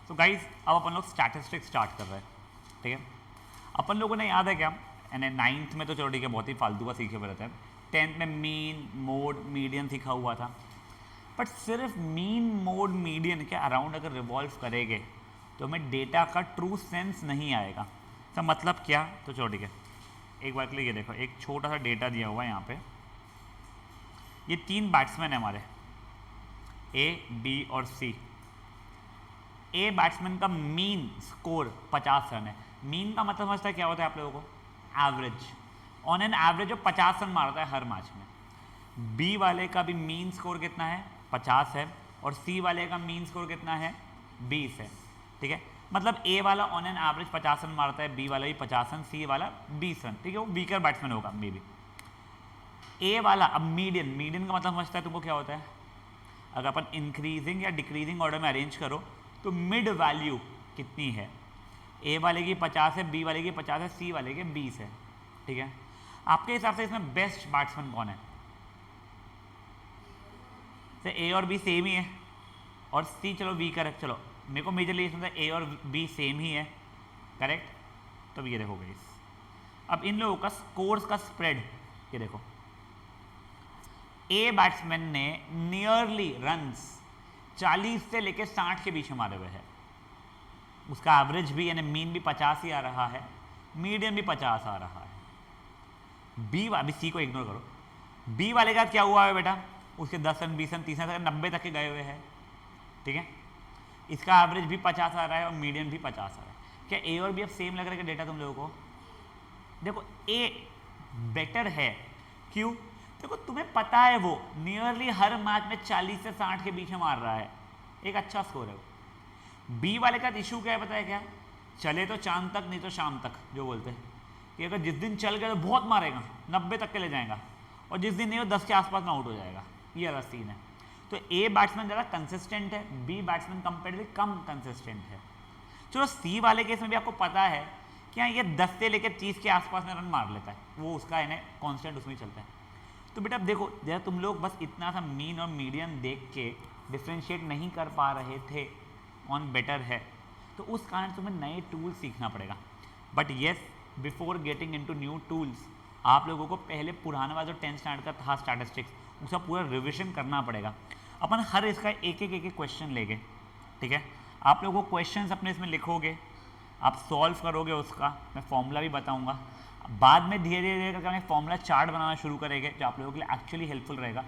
तो गाइज अब अपन लोग स्टैटिस्टिक्स स्टार्ट कर रहे हैं, ठीक है। अपन लोगों ने याद है क्या, यानी 9th में तो चलो ठीक है बहुत ही फालतू का सीखे हुए रहते हैं, 10th में मीन मोड मीडियन सीखा हुआ था, बट सिर्फ मीन मोड मीडियन के अराउंड अगर रिवॉल्व करेंगे तो हमें डेटा का ट्रू सेंस नहीं आएगा। तो मतलब क्या, तो चलो ठीक है एक बार के लिए ये देखो, एक छोटा सा डेटा दिया हुआ है यहाँ पे, ये 3 बैट्समैन है हमारे ए बी और सी। ए बैट्समैन का मीन स्कोर 50 रन है। मीन का मतलब समझता है क्या होता है आप लोगों को, एवरेज। ऑन एन एवरेज वो 50 रन मारता है हर मैच में। बी वाले का भी मीन स्कोर कितना है, 50 है, और सी वाले का मीन स्कोर कितना है, 20 है, ठीक है। मतलब ए वाला ऑन एन एवरेज 50 रन मारता है, बी वाला भी 50 रन, सी वाला 20 रन, ठीक है। वो वीकर बैट्समैन होगा मे बी। ए वाला अब मीडियन, मीडियन का मतलब समझता है तुमको क्या होता है, अगर अपन इंक्रीजिंग या डिक्रीजिंग ऑर्डर में अरेंज करो तो मिड वैल्यू कितनी है, ए वाले की 50 है, बी वाले की 50 है, सी वाले की 20 है, ठीक है। आपके हिसाब से इसमें बेस्ट बैट्समैन कौन है? तो ए और बी सेम ही है और सी चलो वीकर है, चलो मेरे को मेजरली इसमें ए और बी सेम ही है, करेक्ट। तो ये देखो गाइस, अब इन लोगों का स्कोर्स का स्प्रेड ये देखो, ए बैट्समैन ने नियरली रन्स 40 से लेकर 60 के बीच में मारे हुए हैं। उसका एवरेज भी यानी मीन भी 50 ही आ रहा है, मीडियम भी 50 आ रहा है। बी अभी सी को इग्नोर करो, बी वाले का क्या हुआ है बेटा, उसके 10 रन 20 रन 30 रन 90 तक के गए हुए हैं, ठीक है। इसका एवरेज भी 50 आ रहा है और मीडियम भी 50 आ रहा है। क्या ए और बी अब सेम लग रहा है डेटा तुम लोगों को? देखो ए बेटर है, क्यों? देखो तुम्हें पता है वो नियरली हर मैच में 40 से 60 के बीच में मार रहा है, एक अच्छा स्कोर है वो। बी वाले का इशू क्या है पता है क्या, चले तो चांद तक नहीं तो शाम तक, जो बोलते हैं कि अगर जिस दिन चल गया तो बहुत मारेगा 90 तक के ले जाएगा, और जिस दिन नहीं हो 10 के आसपास में आउट हो जाएगा, ये वाला सीन है। तो ए बैट्समैन ज़्यादा कंसिस्टेंट है, बी बैट्समैन कंपेरेटिवली कम कंसिस्टेंट है। चलो सी वाले केस में भी आपको पता है कि हाँ ये 10 से लेकर 30 के आसपास में रन मार लेता है, वो उसका है ना कॉन्स्टेंट उसमें चलता है। तो बेटा अब देखो जैसे तुम लोग बस इतना सा मीन और मीडियन देख के डिफ्रेंशिएट नहीं कर पा रहे थे ऑन बेटर है, तो उस कारण तुम्हें नए टूल्स सीखना पड़ेगा। But yes, before getting into new tools आप लोगों को पहले पुराना वाला जो 10th स्टैंडर्ड का था स्टैटिस्टिक्स, उसका पूरा रिविजन करना पड़ेगा। अपन हर इसका एक एक क्वेश्चन लेंगे, ठीक है। आप लोगों को क्वेश्चंस अपने इसमें लिखोगे, आप सॉल्व करोगे, उसका मैं फॉर्मूला भी बताऊंगा। बाद में धीरे धीरे करके हमें फॉर्मूला चार्ट बनाना शुरू करेंगे जो आप लोगों के लिए एक्चुअली हेल्पफुल रहेगा।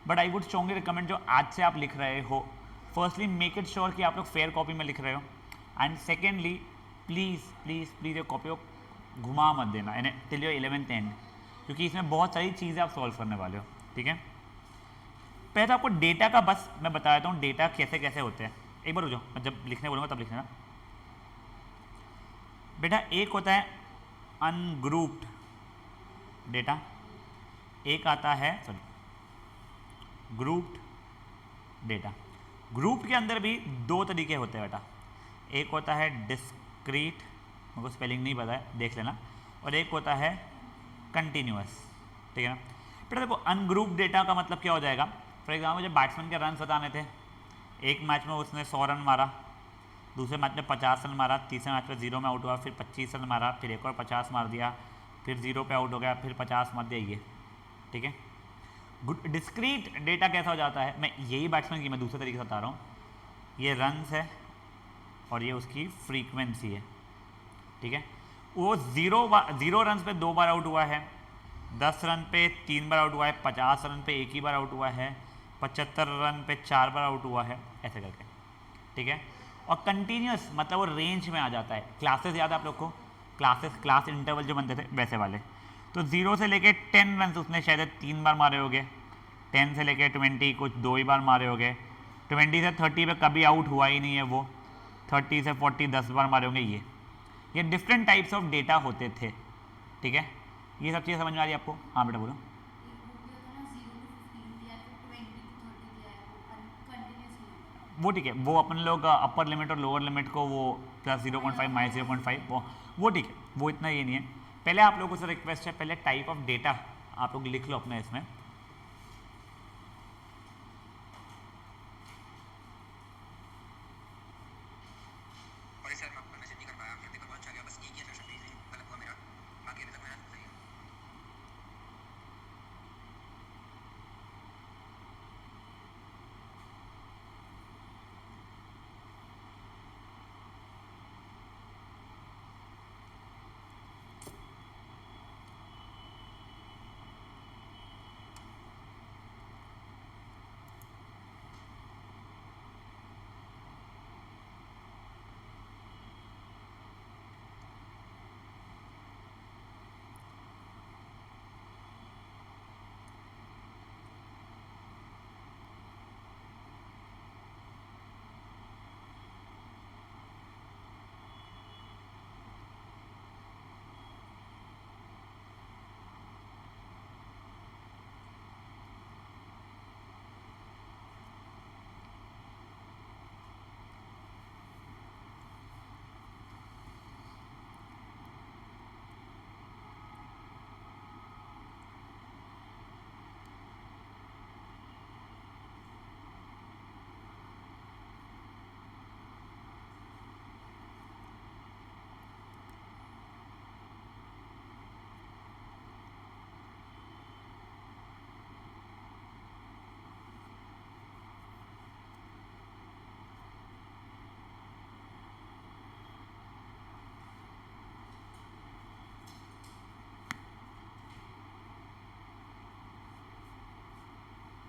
But I would strongly recommend जो आज से आप लिख रहे हो, फर्स्टली मेक इट श्योर कि आप लोग फेयर कॉपी में लिख रहे हो, and secondly please please please ये कॉपी को घुमा मत देना यानी टिल योर 11th एंड, क्योंकि इसमें बहुत सारी चीज़ें आप सॉल्व करने वाले हो, ठीक है। पहले तो आपको डेटा का बस मैं बता देता हूँ डेटा कैसे कैसे होते हैं। एक बार रुक जाओ, मैं जब लिखने बोलूँगा तब लिख लेना बेटा। एक होता है अनग्रुप्ड डेटा, एक आता है सॉरी ग्रुप्ड डेटा। ग्रुप के अंदर भी 2 तरीके होते हैं बेटा, एक होता है डिस्क्रीट, मेरे को स्पेलिंग नहीं पता है देख लेना, और एक होता है कंटिन्यूअस, ठीक है ना। बेटा देखो अनग्रुप्ड डेटा का मतलब क्या हो जाएगा, फॉर एग्जाम्पल जब बैट्समैन के रन बताने थे, एक मैच में उसने 100 रन मारा, दूसरे मैच में 50 रन मारा, तीसरे मैच में 0 में आउट हुआ, फिर 25 रन मारा, फिर एक और 50 मार दिया, फिर 0 पे आउट हो गया, फिर 50 मार दिया, ये ठीक है। डिस्क्रीट डेटा कैसा हो जाता है, मैं यही बैट्समैन की मैं दूसरे तरीके से बता रहा हूँ, ये रन्स है और ये उसकी फ्रीक्वेंसी है, ठीक है। वो 0 रन पे 2 बार आउट हुआ है, 10 रन पे 3 बार आउट हुआ है, 50 रन पे 1 ही बार आउट हुआ है, 75 रन पे 4 बार आउट हुआ है, ऐसे करके, ठीक है। और कंटिन्यूस मतलब वो रेंज में आ जाता है। क्लासेस याद है आप लोग को, क्लास इंटरवल जो बनते थे वैसे वाले। तो 0 से लेके 10 रन उसने शायद 3 बार मारे होंगे, 10 से लेके 20 कुछ 2 ही बार मारे होंगे, 20 से 30 पे कभी आउट हुआ ही नहीं है वो, 30 से 40 10 बार मारे होंगे, ये डिफरेंट टाइप्स ऑफ डेटा होते थे, ठीक है। ये सब चीज़ें समझ में आ रही है आपको? हाँ बेटा बोलो। वो ठीक है, वो अपन लोग अपर लिमिट और लोअर लिमिट को वो +0.5 -0.5 वो ठीक है, वो इतना ये नहीं है। पहले आप लोगों से रिक्वेस्ट है, पहले टाइप ऑफ डेटा आप लोग लिख लो अपने इसमें। सॉरी सर, मैं आपको मैसेज नहीं कर पाया, आपने पेपर बहुत अच्छा गया, बस एक ही अटेम्प्ट में गलत हुआ मेरा, बाकी अभी तक मेहनत सही है।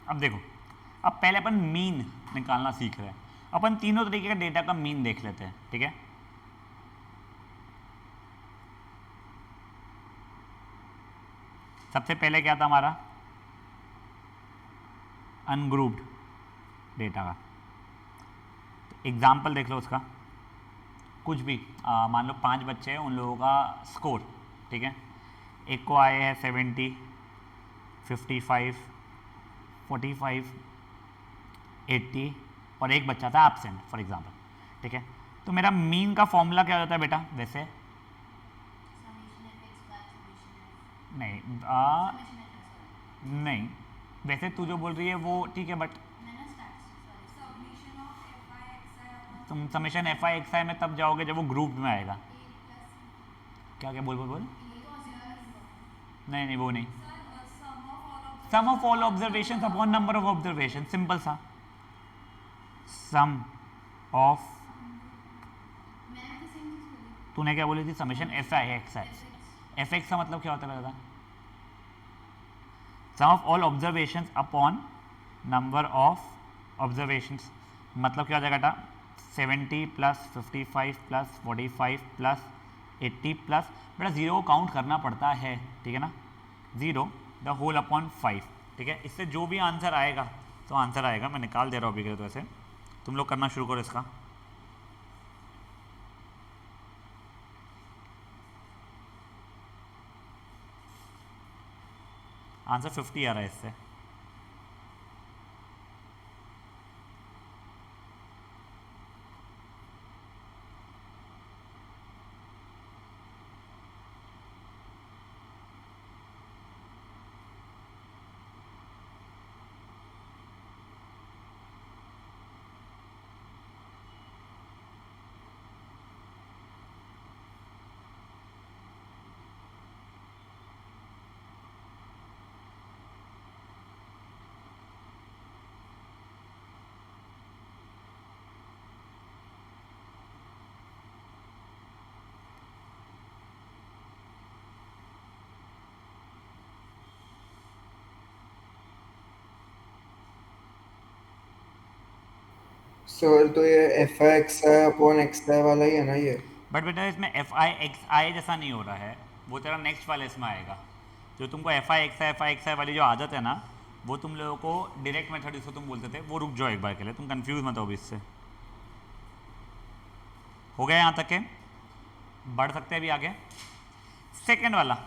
अब देखो, अब पहले अपन मीन निकालना सीख रहे हैं। अपन तीनों तरीके का डेटा का मीन देख लेते हैं, ठीक है। सबसे पहले क्या था हमारा, अनग्रुप्ड डेटा का। एग्जाम्पल देख लो उसका, कुछ भी मान लो 5 बच्चे हैं, उन लोगों का स्कोर, ठीक है। एक को आए हैं 70, 55, 45, 80 और एक बच्चा था एब्सेंट फॉर एग्जांपल, ठीक है। तो मेरा मीन का फॉर्मूला क्या होता है बेटा वैसे? नहीं नहीं, वैसे तू जो बोल रही है वो ठीक है, बट तुम समेशन एफ आई एक्स आई में तब जाओगे जब वो ग्रुप में आएगा। क्या क्या बोल बोल बोल? नहीं नहीं वो नहीं, sum of all observation upon number of observation, simple सा सम ऑफ, तूने क्या बोली थी? Summation F I X I. F X का मतलब क्या होता है बता? Sum of all observations upon number of observations, मतलब क्या हो जाएगा बेटा? 70 प्लस 55 प्लस 45 प्लस 80 प्लस, बेटा जीरो को काउंट करना पड़ता है, ठीक है ना, जीरो द होल अपॉन 5, ठीक है। इससे जो भी आंसर आएगा तो आंसर आएगा, मैं निकाल दे रहा हूँ अभी के, तो ऐसे तुम लोग करना शुरू करो इसका। आंसर 50 आ रहा है इससे। सर तो ये F I X I upon X I वाला ही है ना ये? बट बेटा इसमें एफ आई एक्स आई जैसा नहीं हो रहा है, वो तेरा नेक्स्ट वाले इसमें आएगा। जो तुमको एफ आई एक्स आई वाली जो आदत है ना, वो तुम लोगों को डायरेक्ट मेथड इसको तुम बोलते थे, वो रुक जाओ एक बार के लिए, तुम कंफ्यूज मत हो भी इससे। हो गया यहाँ तक के? बढ़ सकते हैं अभी आगे। सेकेंड वाला,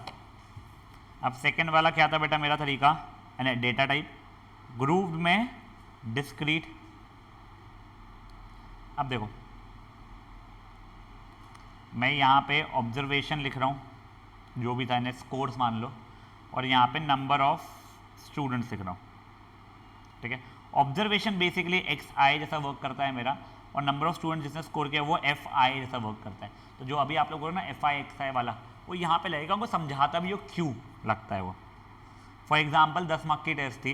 अब सेकेंड वाला क्या था बेटा मेरा तरीका? यानी डेटा टाइप ग्रुप में डिस्क्रीट। अब देखो मैं यहाँ पे ऑब्जर्वेशन लिख रहा हूँ, जो भी था इन्हें स्कोर्स मान लो, और यहाँ पे नंबर ऑफ स्टूडेंट्स लिख रहा हूँ, ठीक है। ऑब्जर्वेशन बेसिकली एक्स आई जैसा वर्क करता है मेरा, और नंबर ऑफ स्टूडेंट जिसने स्कोर किया वो एफ आई जैसा वर्क करता है। तो जो अभी आप लोग बोल रहे हो ना एफ आई एक्स आई वाला, वो यहाँ पे लगेगा, उनको समझाता भी हो क्यों लगता है वो। फॉर एग्जाम्पल 10 मार्क की टेस्ट थी,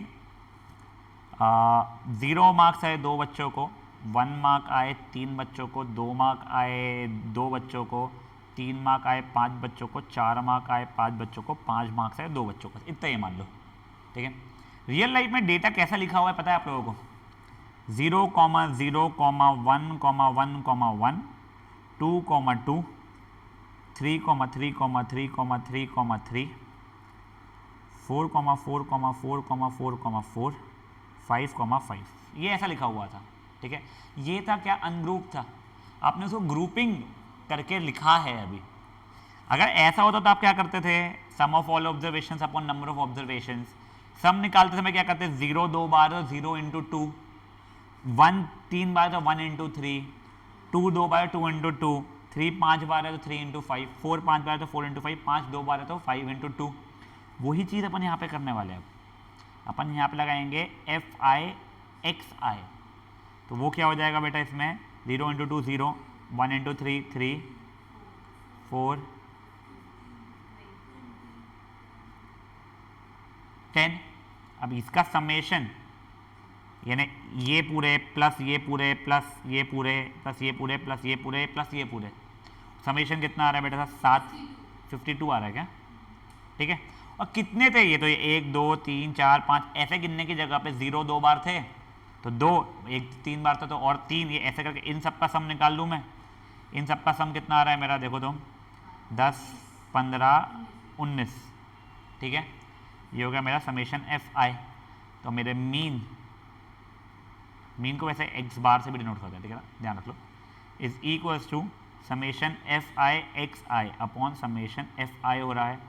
0 मार्क्स आए 2 बच्चों को, 1 मार्क आए 3 बच्चों को, 2 मार्क आए 2 बच्चों को, 3 मार्क आए 5 बच्चों को, 4 मार्क आए 5 बच्चों को, 5 मार्क्स आए 2 बच्चों को, इतना ही मान लो, ठीक है। रियल लाइफ में डेटा कैसा लिखा हुआ है पता है आप लोगों को? 0, 0, 1, 1, 1, 2, 2, 3, 3, 3, 3, 3, 3, 4, 4, 4, 4, 4, 5, 5, ये ऐसा लिखा हुआ था, ठीक है। ये था क्या? अनग्रुप था, आपने उसको ग्रुपिंग करके लिखा है अभी। अगर ऐसा होता तो आप क्या करते थे? Sum of all observations upon number of observations. Sum निकालते समय क्या करते? 0 2 बार तो 0 इंटू 2, 1 3 बार तो 1 इंटू 3, 2 2 बार 2 इंटू 2, 3 5 बार है तो 3 इंटू 5, 4 5 बार तो 4 इंटू 5, 5 2 बार है तो 5 इंटू 2। वही चीज़ अपन यहाँ पे करने वाले हैं। अपन यहाँ पे लगाएंगे एफ आई एक्स आई, तो वो क्या हो जाएगा बेटा इसमें? 0 इंटू 2 0, 1 इंटू 3 3, 4 10। अब इसका समेशन यानी ये पूरे प्लस ये पूरे प्लस ये पूरे प्लस ये पूरे प्लस ये पूरे प्लस ये पूरे, समेशन कितना आ रहा है बेटा? 7 52 आ रहा है क्या? ठीक है। और कितने थे ये? तो ये 1 2 3 4 5 ऐसे गिनने की जगह पे 0 2 बार थे तो 2, 1 3 बार था तो और 3, ये ऐसे करके इन सब का सम निकाल लूँ मैं। इन सब का सम कितना आ रहा है मेरा? देखो तुम, 10 15 19, ठीक है। ये हो गया मेरा समेशन एफ आई। तो मेरे मीन को वैसे एक्स बार से भी डिनोट करते हैं, ठीक है ना, ध्यान रख लो, is equals to summation F I X I upon summation F I हो रहा है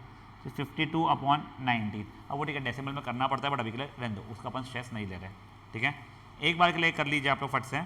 52 अपॉन 19। अब वो ठीक है डेसिमल में करना पड़ता है बट अभी के लिए रहने दो, उसका अपन स्ट्रेस नहीं ले रहे, ठीक है। एक बार के लिए कर लीजिए आप लोग फट से।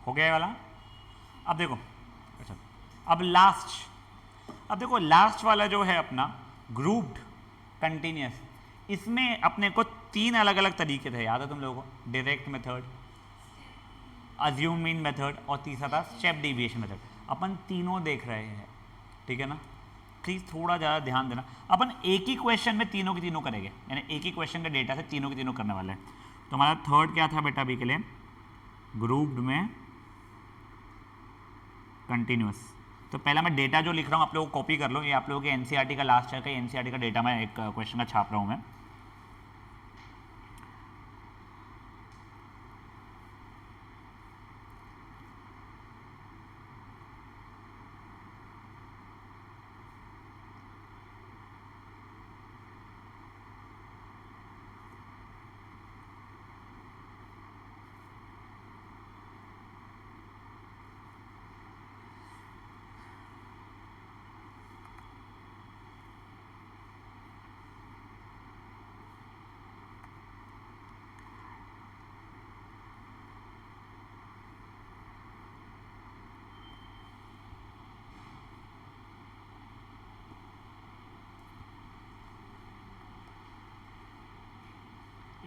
हो गया ये वाला। अब देखो, अच्छा अब लास्ट वाला जो है अपना ग्रुप्ड कंटिन्यूस, इसमें अपने को 3 अलग अलग तरीके थे, याद है तुम लोगों को? Direct method, assume mean method और तीसरा था स्टेप डेविएशन मेथड। अपन तीनों देख रहे हैं, ठीक है ना। प्लीज़ थोड़ा ज़्यादा ध्यान देना, अपन एक ही क्वेश्चन में तीनों के तीनों करेंगे, यानी एक ही क्वेश्चन के डेटा से तीनों के तीनों करने वाले हैं। तो हमारा थर्ड क्या था बेटा अभी के लिए? ग्रुप्ड में कंटिन्यूस। तो पहला मैं डेटा जो लिख रहा हूँ आप लोग कॉपी कर लो, ये आप लोगों के एनसीईआरटी का लास्ट है, एनसीईआरटी का डेटा मैं एक क्वेश्चन का छाप रहा हूँ मैं।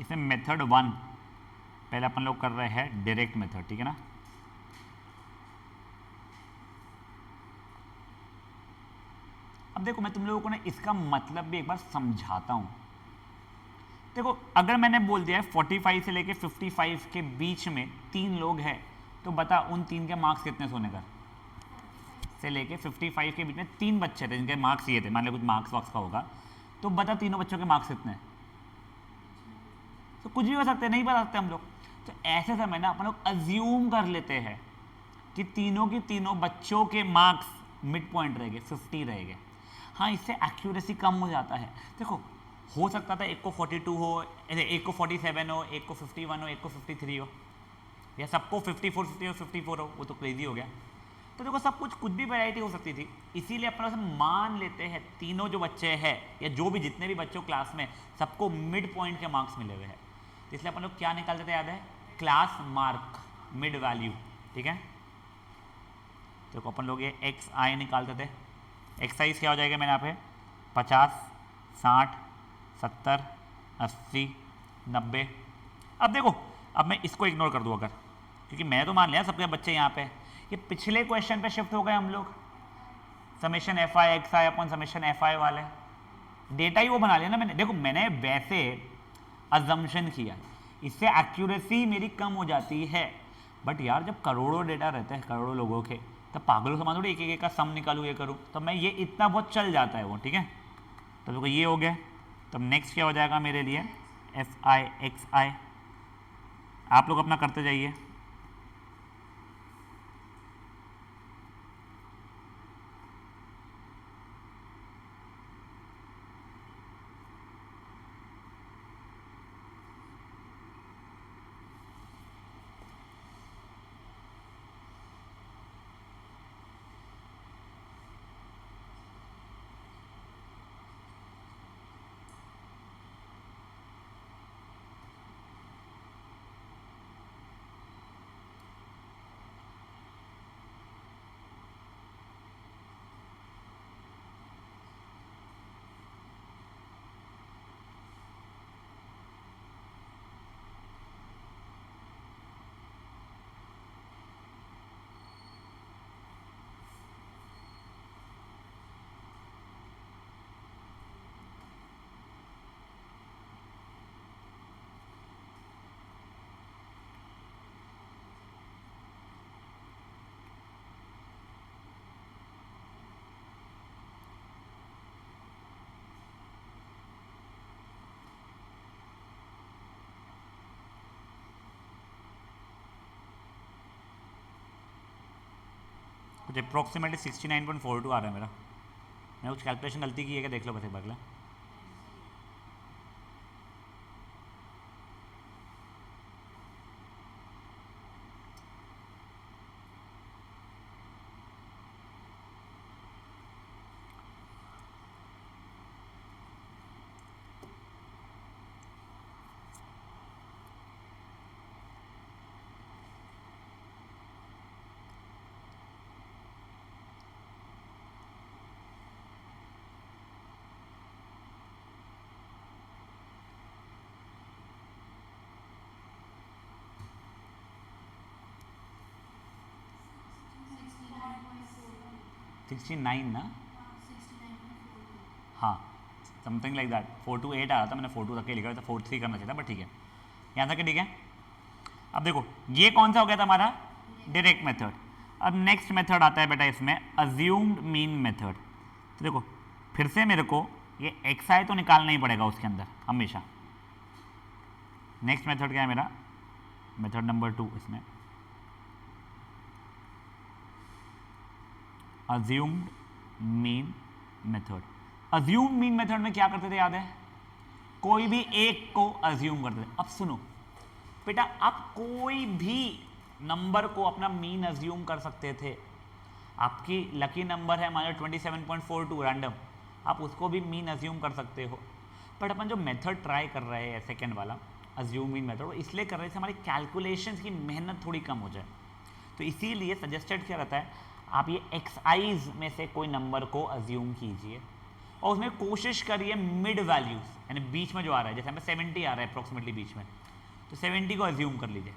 इसमें मेथड 1 पहले अपन लोग कर रहे हैं डायरेक्ट मेथड, ठीक है ना। अब देखो मैं तुम लोगों को ना इसका मतलब भी एक बार समझाता हूं। देखो अगर मैंने बोल दिया है 45 से लेके 55 के बीच में 3 लोग हैं, तो बता उन 3 के मार्क्स कितने सोने का से लेके 55 के बीच में 3 बच्चे थे जिनके मार्क्स ये थे, मान लो कुछ मार्क्स वार्क्स का होगा, तो बता तीनों बच्चों के मार्क्स कितने हैं। तो कुछ भी हो सकते हैं, नहीं बता सकते हम लोग। तो ऐसे समय ना अपन लोग अज्यूम कर लेते हैं कि तीनों की तीनों बच्चों के मार्क्स मिड पॉइंट रहेंगे, 50 रहेंगे। हाँ, इससे एक्यूरेसी कम हो जाता है। देखो हो सकता था एक को 42 हो, एक को 47 हो, एक को 51 हो, एक को 53 हो, या सबको 54 50 हो, 54 हो, वो तो क्रेजी हो गया। तो देखो सब कुछ भी वैरायटी हो सकती थी, इसीलिए अपन लोग मान लेते हैं तीनों जो बच्चे हैं या जो भी जितने भी बच्चों क्लास में सबको मिड पॉइंट के मार्क्स मिले हुए हैं। इसलिए अपन लोग क्या निकालते थे, याद है, क्लास मार्क मिड वैल्यू, ठीक है। तो अपन लोग ये एक्स आई निकालते थे। एक्सरसाइज क्या हो जाएगा मेरे यहाँ पे 50 60 70 80 90। अब देखो अब मैं इसको इग्नोर कर दूँ अगर, क्योंकि मैं तो मान लिया सबके बच्चे यहाँ पे, ये पिछले क्वेश्चन पे शिफ्ट हो गए हम लोग, summation F I X I upon summation F आई वाले डेटा ही वो बना लिया ना मैंने। देखो मैंने वैसे अजम्पशन किया, इससे एक्यूरेसी मेरी कम हो जाती है, बट यार जब करोड़ों डेटा रहते हैं करोड़ों लोगों के, तब पागलों से थोड़ी एक एक का सम निकालूँ ये करूँ, तो मैं ये इतना बहुत चल जाता है वो, ठीक है। तो देखो ये हो गया, तब नेक्स्ट क्या हो जाएगा मेरे लिए एफ आई एक्स आई। आप लोग अपना करते जाइए। कुछ अप्रॉक्सीमेटली 69.42 आ रहा है मेरा। मैंने कुछ कैलकुलेशन गलती की है क्या, देख लो बस एक बार। सिक्सटी नाइन ना, हाँ समथिंग लाइक दैट। 428 आ रहा था, मैंने 42 रख के लिखा था, 43 करना चाहिए था, बट ठीक है यहाँ तक ठीक है। अब देखो ये कौन सा हो गया था हमारा डायरेक्ट मेथड। अब नेक्स्ट मेथड आता है बेटा इसमें अज्यूम्ड मीन मेथड। तो देखो फिर से मेरे को ये एक्स आई तो निकालना ही पड़ेगा उसके अंदर हमेशा। नेक्स्ट मेथड क्या है मेरा, मेथड नंबर 2 इसमें assumed mean method. Assumed mean method में क्या करते थे याद है, कोई भी एक को अज्यूम करते थे। अब सुनो बेटा, आप कोई भी नंबर को अपना मीन अज्यूम कर सकते थे। आपकी लकी नंबर है मान लो 27.42 रैंडम, आप उसको भी मीन अज्यूम कर सकते हो। बट अपन जो मेथड ट्राई कर रहे हैं सेकेंड वाला अज्यूम मीन मेथड, वो इसलिए कर रहे थे हमारी कैलकुलेशंस की मेहनत थोड़ी कम हो जाए। तो इसीलिए सजेस्टेड क्या रहता है, आप ये एक्स आईज में से कोई नंबर को अज्यूम कीजिए। और उसमें कोशिश करिए मिड वैल्यूज, यानी बीच में जो आ रहा है, जैसे हमें 70 आ रहा है अप्रोक्सीमेटली बीच में, तो 70 को अज्यूम कर लीजिए।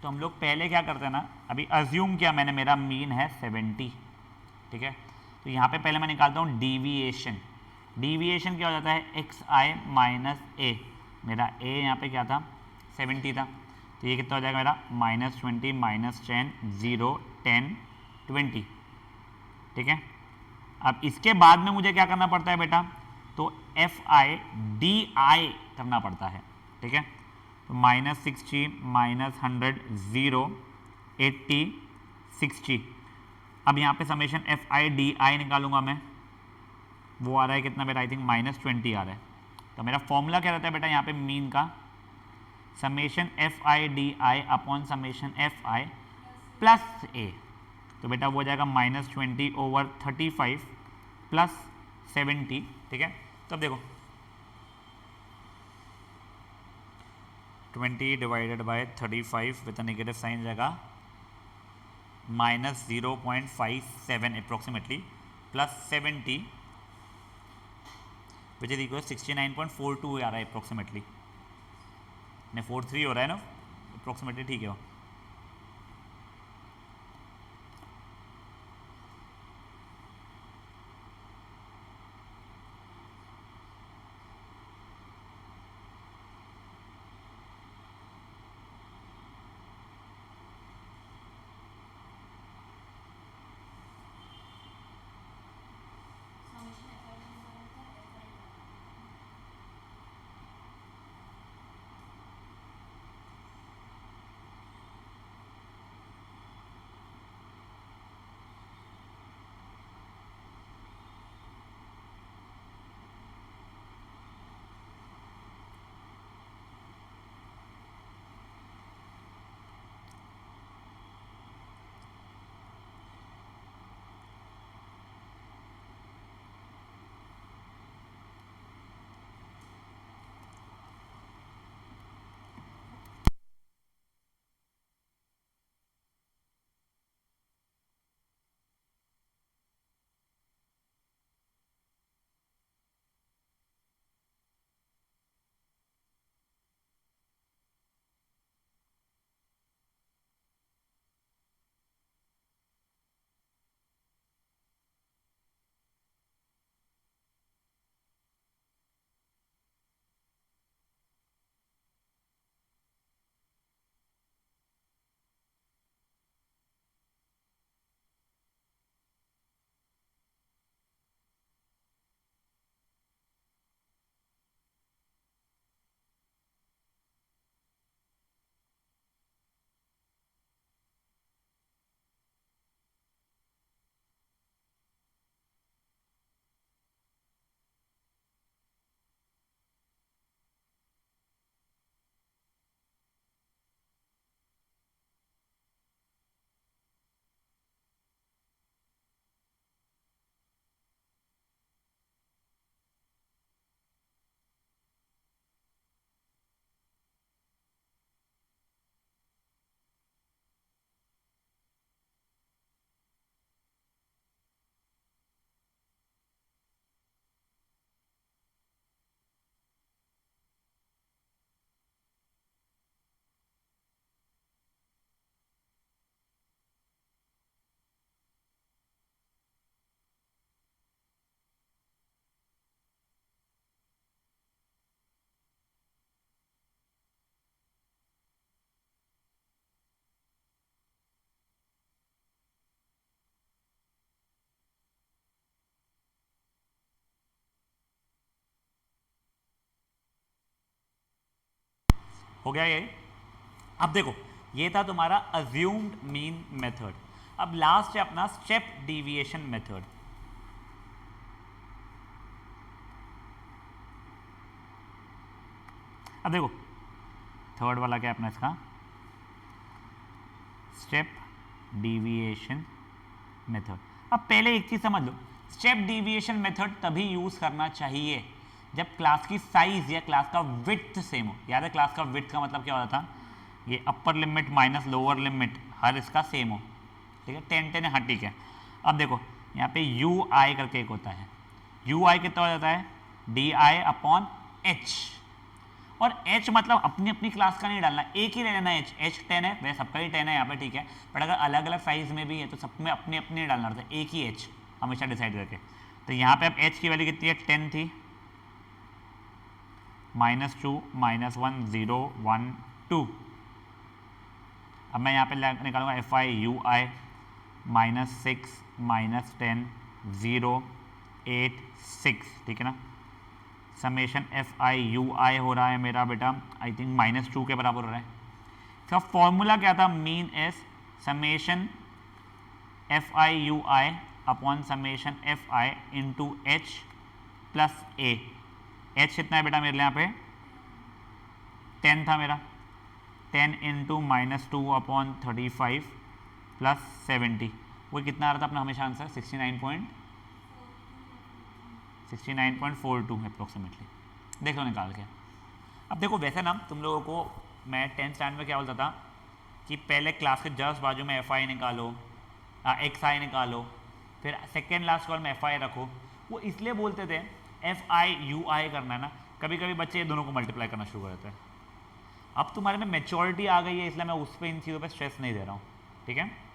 तो हम लोग पहले क्या करते हैं ना, अभी अज्यूम किया मैंने, मेरा मीन है 70, ठीक है। तो यहाँ पे पहले मैं निकालता हूँ डीविएशन। डीविएशन क्या हो जाता है, एक्स आई माइनस ए, मेरा ए यहाँ पे क्या था 70 था, तो ये कितना हो जाएगा मेरा -20 -10 0 10 20, ठीक है। अब इसके बाद में मुझे क्या करना पड़ता है बेटा, तो एफ आई डी आई करना पड़ता है, ठीक है। तो -60 -100 0 80 60, अब यहाँ पे समेशन एफ आई डी आई निकालूंगा मैं, वो आ रहा है कितना मेरा, आई थिंक -20 आ रहा है। तो मेरा फॉर्मूला क्या रहता है बेटा यहाँ पे मीन का, summation F I D I upon summation F I plus A, तो बेटा वो हो जाएगा -20/35 प्लस 70, ठीक है। तो अब देखो 20 divided by 35 with negative sign जाएगा -0.57 approximately plus 70 which is equal 69.42 आ रहा है अप्रोक्सीमेटली, ने 43 हो रहा है ना अप्रोक्सीमेटली, ठीक है वो। हो गया ये। अब देखो ये था तुम्हारा अज्यूम्ड मीन मेथड। अब लास्ट है अपना स्टेप डिविएशन मेथड। अब देखो थर्ड वाला क्या है अपना इसका, स्टेप डिविएशन मेथड। अब पहले एक चीज समझ लो, स्टेप डिविएशन मेथड तभी यूज करना चाहिए जब क्लास की साइज या क्लास का विड्थ सेम हो। याद है क्लास का विड्थ का मतलब क्या होता था, ये upper limit minus lower limit हर इसका सेम हो, ठीक है। 10 10 हाँ ठीक है। अब देखो यहाँ पे यू आई करके एक होता है, यू आई कितना हो जाता है, डी आई अपॉन एच, और h मतलब अपनी अपनी क्लास का नहीं डालना, एक ही ले लेना h 10 है, वैसे सबका ही 10 है यहाँ पे, ठीक है, बट अगर अलग अलग साइज में भी है तो सब में अपने अपने डालना होता है, एक ही h हमेशा डिसाइड करके। तो यहाँ पे अब h की वैल्यू कितनी है, 10 थी, -2 -1 0 1 2। अब मैं यहाँ पे निकालूंगा एफ आई यू आई -6 -10 0 8 6, ठीक है ना। समेशन एफ आई यू आई हो रहा है मेरा बेटा आई थिंक -2 के बराबर हो रहा है। इसका फॉर्मूला क्या था, mean S summation F I U I upon summation F I into H plus A. H कितना है बेटा मेरे लिए यहाँ पे 10 था मेरा, 10 इंटू -2 अपॉन 35 प्लस 70, वो कितना आ रहा था अपना हमेशा आंसर 69.42 अप्रोक्सीमेटली, देख लो निकाल के। अब देखो वैसे ना तुम लोगों को मैं 10th स्टैंडर्ड में क्या बोलता था कि पहले क्लास के जस्ट बाजू में एफ आई निकालो, एक्स आई निकालो, फिर सेकेंड लास्ट कॉल में एफ आई रखो। वो इसलिए बोलते थे एफ आई यू आई करना है ना, कभी कभी बच्चे ये दोनों को मल्टीप्लाई करना शुरू कर देते हैं। अब तुम्हारे में मैच्योरिटी आ गई है इसलिए मैं उस पर इन चीज़ों पे स्ट्रेस नहीं दे रहा हूँ, ठीक है।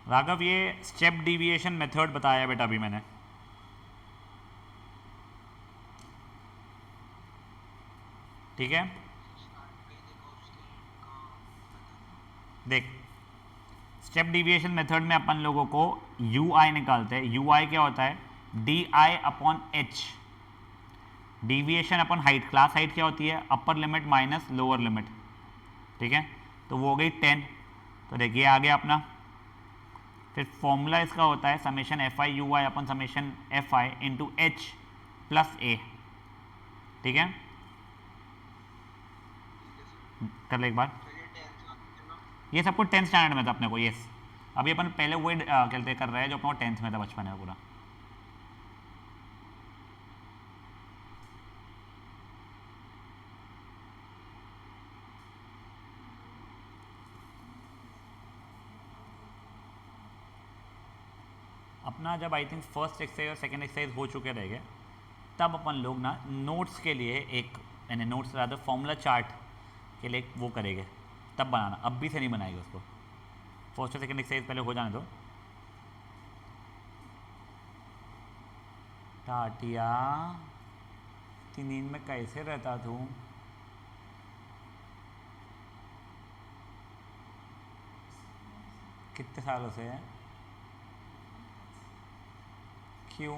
राघव ये स्टेप डिविएशन मेथड बताया बेटा अभी मैंने, ठीक है। देख स्टेप डिविएशन मेथड में अपन लोगों को यू आई निकालते हैं, यू आई क्या होता है, D I upon H, deviation upon height, class height क्या होती है, अपर लिमिट माइनस लोअर लिमिट, ठीक है। तो वो हो गई 10, तो देखिए आ गया अपना। फिर फॉर्मूला इसका होता है summation F I U I upon summation F I into H plus A, ठीक है। कर ले एक बार, ये सब कुछ 10th स्टैंडर्ड में था अपने को, यस। अभी अपन पहले वही कहते कर रहे हैं जो अपने को 10th में था, बचपन में पूरा। अपना जब आई थिंक फर्स्ट एक्सरसाइज और सेकंड एक्सरसाइज हो चुके रहेंगे तब अपन लोग ना नोट्स के लिए एक यानी नोट्स ज़्यादा फॉर्मूला चार्ट के लिए वो करेंगे, तब बनाना, अब भी से नहीं बनाएगा उसको। फर्स्ट और सेकंड एक्सरसाइज पहले हो जाने दो। टाटिया इतनी नींद में कैसे रहता तू, कितने सालों से है, क्यों?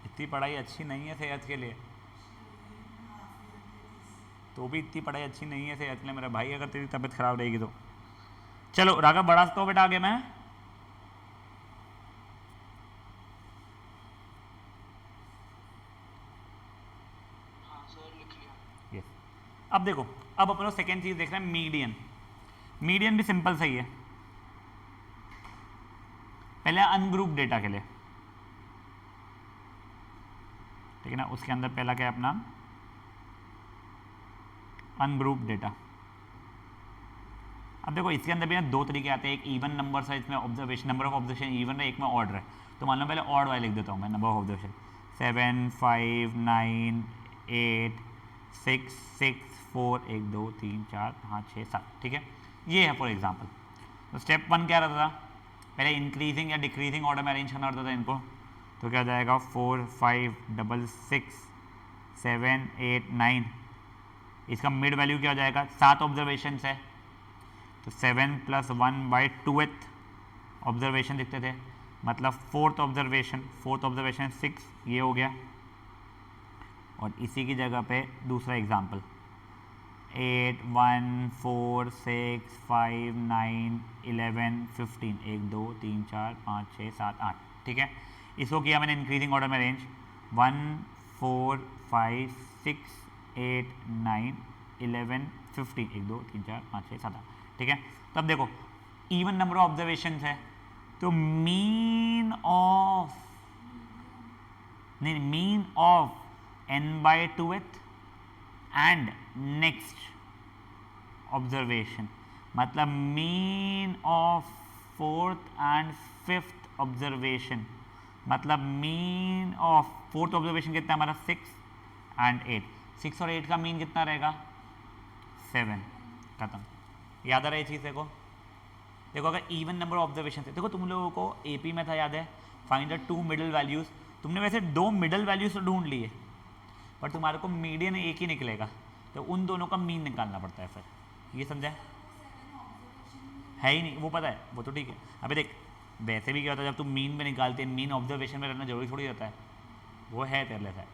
इतनी पढ़ाई अच्छी नहीं है सेहत के लिए, तो भी इतनी पढ़ाई अच्छी नहीं है सेहत के लिए मेरा भाई, अगर तेरी तबीयत खराब रहेगी तो। चलो राघव बढ़ा सकता हूँ बेटा आगे मैं, यस। अब देखो अब अपन सेकेंड चीज देख रहे हैं मीडियन। मीडियन भी सिंपल सही है, पहले अनग्रुप डेटा के लिए, ठीक है ना। उसके अंदर पहला क्या है अपना अनग्रुप डेटा, अब देखो इसके अंदर भी ना दो तरीके आते हैं, एक इवन नंबर है इसमें observation, number of observation even है, एक में ऑर्डर है। तो मान लो पहले ऑड वाले लिख देता हूँ मैं, नंबर ऑफ ऑब्जर्वेशन 7 5 9 8 6 6 4 1 2 3 4 5 6 7, ठीक है, ये है फॉर एग्जाम्पल। तो स्टेप 1 क्या रहता था, पहले इंक्रीजिंग या डिक्रीजिंग ऑर्डर में अरेंज करना होता था इनको। तो क्या हो जाएगा 4 5 6 6 7 8 9, इसका मिड वैल्यू क्या हो जाएगा, 7 ऑब्जर्वेशन है तो 7 + 1/2th ऑब्जर्वेशन लिखते थे, मतलब फोर्थ ऑब्जर्वेशन 6, ये हो गया। और इसी की जगह पे दूसरा एग्जाम्पल 8 1 4 6 5 9 11 15 1 2 3 4 5 6 7 8, ठीक है। इसको किया मैंने इंक्रीजिंग ऑर्डर में रेंज 1 4 5 6 8 9 11 15 1 2 3 4 5 6 7 8, ठीक है। तब देखो इवन नंबर ऑफ ऑब्जर्वेशन है तो mean of n/2th and next observation, मतलब mean of 4th and 5th observation, मतलब मीन ऑफ 4th ऑब्जर्वेशन कितना हमारा 6 एंड 8, 6 और 8 का मीन कितना रहेगा 7, खत्म। याद आ रहा है चीज़ देखो। देखो अगर इवन नंबर ऑब्जर्वेशन थे, देखो तुम लोगों को एपी में था याद है, फाइंड द 2 मिडल वैल्यूज, तुमने वैसे 2 मिडल वैल्यूज तो ढूंढ लिए पर तुम्हारे को मीडियन एक ही निकलेगा, तो उन दोनों का मीन निकालना पड़ता है फिर, ये समझा है ही नहीं, वो पता है, वो तो ठीक है। अभी देख वैसे भी क्या होता है, जब तुम मीन में निकालते हैं, मीन ऑब्जर्वेशन में रहना जरूरी थोड़ी रहता है, वो है तेरे लिए।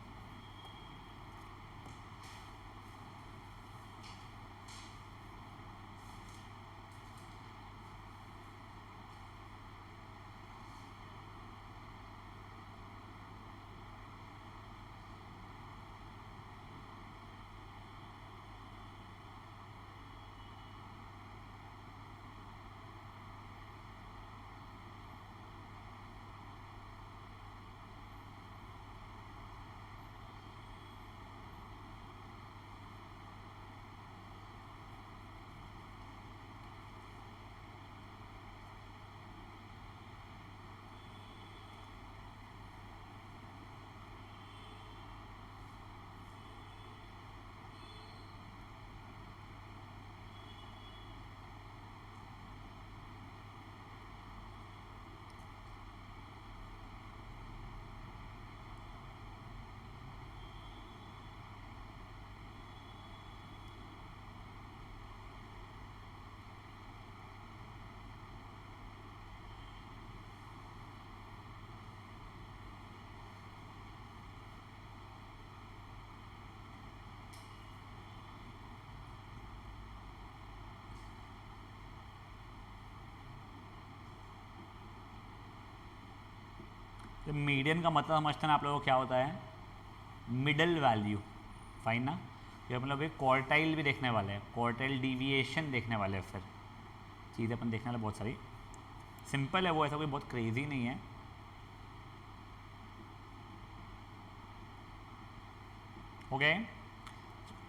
तो मीडियन का मतलब समझते हैं आप लोगों को क्या होता है, मिडल वैल्यू, फाइन ना। ये मतलब एक क्वार्टाइल भी देखने वाले हैं, क्वार्टाइल डिविएशन देखने वाले हैं, फिर चीज़ें अपन देखने वाले बहुत सारी, सिंपल है वो, ऐसा कोई बहुत क्रेजी नहीं है। ओके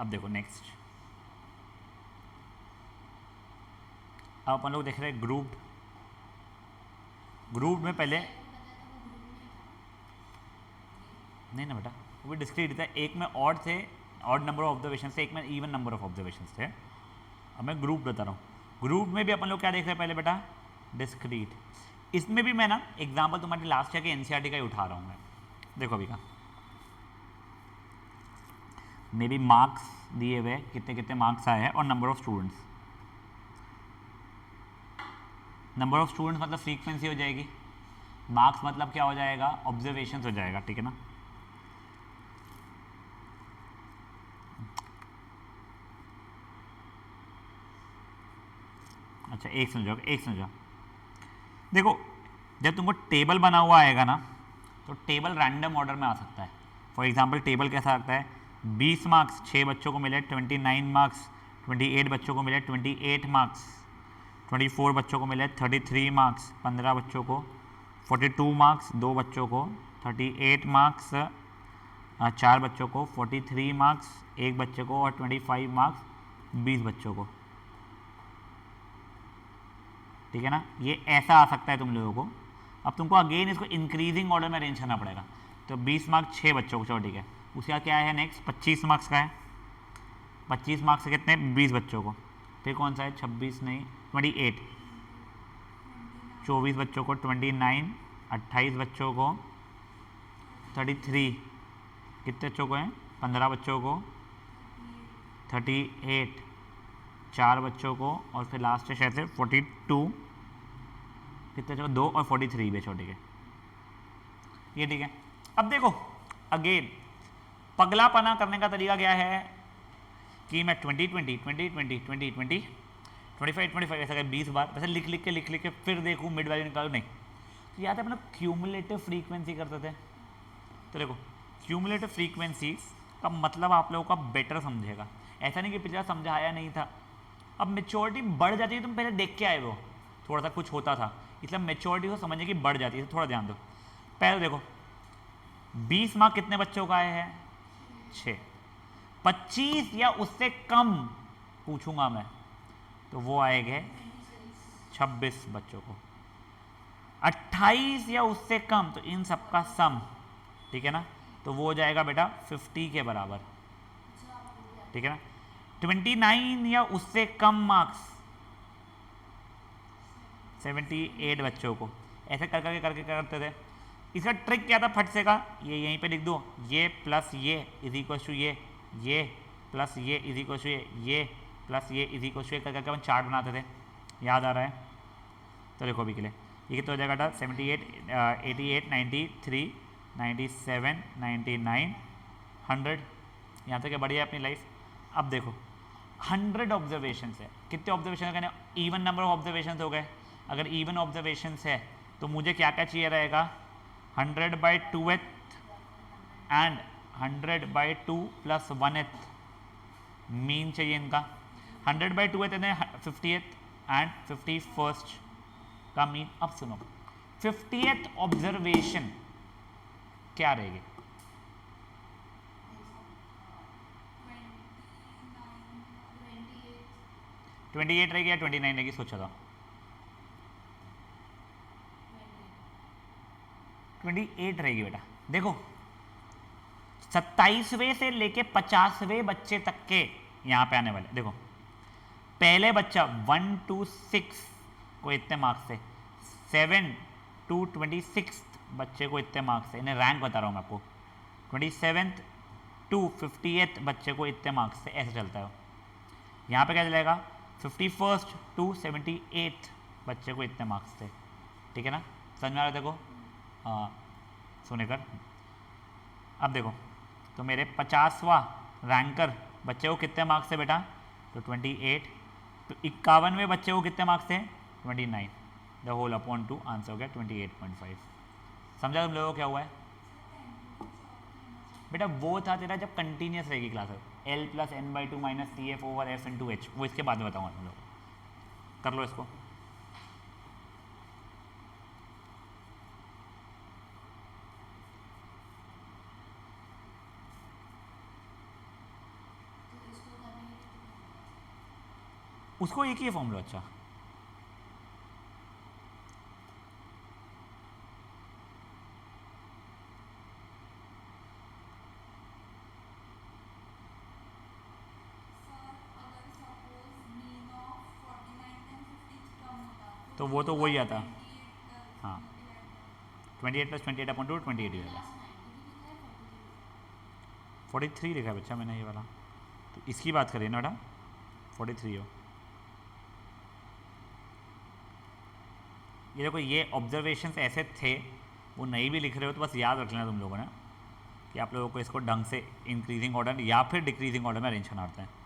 अब देखो नेक्स्ट, अब अपन लोग देख रहे हैं ग्रुप में पहले नहीं ना बेटा, वो भी डिस्क्रीट था, एक में ऑड थे, ऑड नंबर ऑफ ऑब्जर्वेशन थे, एक में इवन नंबर ऑफ ऑब्जर्वेशन थे। अब मैं ग्रुप बता रहा हूँ, ग्रुप में भी अपन लोग क्या देख रहे हैं पहले बेटा, डिस्क्रीट। इसमें भी मैं ना एग्जाम्पल तुम्हारी लास्ट ईयर के एनसीईआरटी का ही उठा रहा हूँ मैं। देखो अभी का मे बी मार्क्स दिए हुए कितने कितने मार्क्स आए हैं और number of students, number of students मतलब फ्रीक्वेंसी हो जाएगी, मार्क्स मतलब क्या हो जाएगा, ऑब्जर्वेशन हो जाएगा, ठीक है ना। अच्छा एक समझो, देखो जब तुमको टेबल बना हुआ आएगा ना, तो टेबल रैंडम ऑर्डर में आ सकता है। फॉर एग्जांपल टेबल कैसा आता है, 20 मार्क्स 6 बच्चों को मिले, 29 मार्क्स 28 बच्चों को मिले, 28 मार्क्स 24 बच्चों को मिले, 33 मार्क्स 15 बच्चों को, 42 मार्क्स 2 बच्चों को, 38 मार्क्स 4 बच्चों को, 43 मार्क्स 1 बच्चे को और 25 मार्क्स 20 बच्चों को। ठीक है ना, ये ऐसा आ सकता है तुम लोगों को। अब तुमको अगेन इसको इंक्रीजिंग ऑर्डर में अरेंज करना पड़ेगा। तो 20 मार्क्स 6 बच्चों को, चलो ठीक है। उसका क्या है नेक्स्ट, 25 मार्क्स का है। 25 मार्क्स से कितने, 20 बच्चों को। फिर कौन सा है, 26 नहीं 28, 24 बच्चों को 29, 28 बच्चों को 33, कितने बच्चों को हैं, 15 बच्चों को 38, 4 बच्चों को, और फिर लास्ट है शायद से 42, कितने बच्चों को, 2 और 43 बच्चों, ठीक है ये ठीक है। अब देखो अगेन पगलापना करने का तरीका क्या है कि मैं 20 20 20 20 20 20 25 25 ऐसा कर 20 बार वैसे लिख के फिर देखूँ मिड वैल्यू निकालूँ, नहीं। तो याद है अपना क्यूमुलेटिव फ्रीक्वेंसी करते थे। तो देखो क्यूमुलेटिव फ्रीक्वेंसी का मतलब आप लोगों का बेटर समझेगा, ऐसा नहीं कि पिछला समझाया नहीं था। अब मेच्योरिटी बढ़ जाती है, तुम पहले देख के आए हो थोड़ा सा कुछ होता था, इसलिए मेच्योरिटी को समझने की बढ़ जाती है, थोड़ा ध्यान दो। पहले देखो 20 मार्क कितने बच्चों का आए हैं, 6। 25 या उससे कम पूछूंगा मैं तो वो आएंगे 26 बच्चों को। 28 या उससे कम तो इन सबका सम, ठीक है ना, तो वो हो जाएगा बेटा 50 के बराबर, ठीक है ना। 29 या उससे कम मार्क्स 78 बच्चों को, ऐसे करके करते थे। इसका ट्रिक क्या था फट से का, ये यहीं पे लिख दो, ये प्लस ये इज इक्वल टू ये प्लस ये इज इक्वल टू ये प्लस ये इज इक्वल टू करके अपन चार्ट बनाते थे, याद आ रहा है। तो देखो अभी के लिए ये कितना हो जाएगा था, 78 88 93 97 99 100, यहाँ तक क्या बढ़िया है अपनी लाइफ। अब देखो 100 ऑब्जर्वेशन है, कितने ऑब्जर्वेशन कहने, इवन नंबर ऑफ ऑब्जर्वेशन हो गए। अगर इवन ऑब्जर्वेशन है तो मुझे क्या क्या चाहिए रहेगा, 100/2th and 100/2 plus 1th mean चाहिए इनका। 100/2th यानी 50th एंड 51st का मीन। अब सुनो 50th ऑब्जर्वेशन क्या रहेगी, 28 रहेगी या 29 रहेगी, सोचा था 28 रहेगी बेटा। देखो 27वें से लेके 50वें बच्चे तक के यहाँ पे आने वाले, देखो पहले बच्चा 1 to 6 को इतने मार्क्स से, 7 to 26 बच्चे को इतने मार्क्स से, इन्हें रैंक बता रहा हूँ मैं आपको, 27th to 50th बच्चे को इतने मार्क्स से, ऐसे चलता है। यहाँ पे क्या चलेगा, 51st to 78th बच्चे को इतने मार्क्स थे, ठीक है ना, समझ में आ रहा है। देखो सुने कर, अब देखो तो मेरे 50वां रैंकर बच्चे को कितने मार्क्स थे बेटा, तो 28। तो 51वें बच्चे को कितने मार्क्स थे, 29, द होल अपॉन 2, आंसर हो गया 28.5। समझा तुम लोगों को क्या हुआ है बेटा, वो था तेरा जब कंटिन्यूस रहेगी क्लास, L + n/2 - CF/F/H, वो इसके बाद में बताऊंगा तुम लोग, कर लो इसको। उसको एक ही फॉर्मूला, अच्छा तो वो तो वही आता, हाँ 28 + 28/2 28 ही रहेगा। 43 लिखा है बच्चा मैंने ये वाला, तो इसकी बात करें ना बेटा 43 हो। ये देखो ये ऑब्जर्वेशंस ऐसे थे, वो नहीं भी लिख रहे हो तो बस याद रख लेना तुम लोगों ने कि आप लोगों को इसको ढंग से इंक्रीजिंग ऑर्डर या फिर डिक्रीजिंग ऑर्डर में अरेंज करना होता है।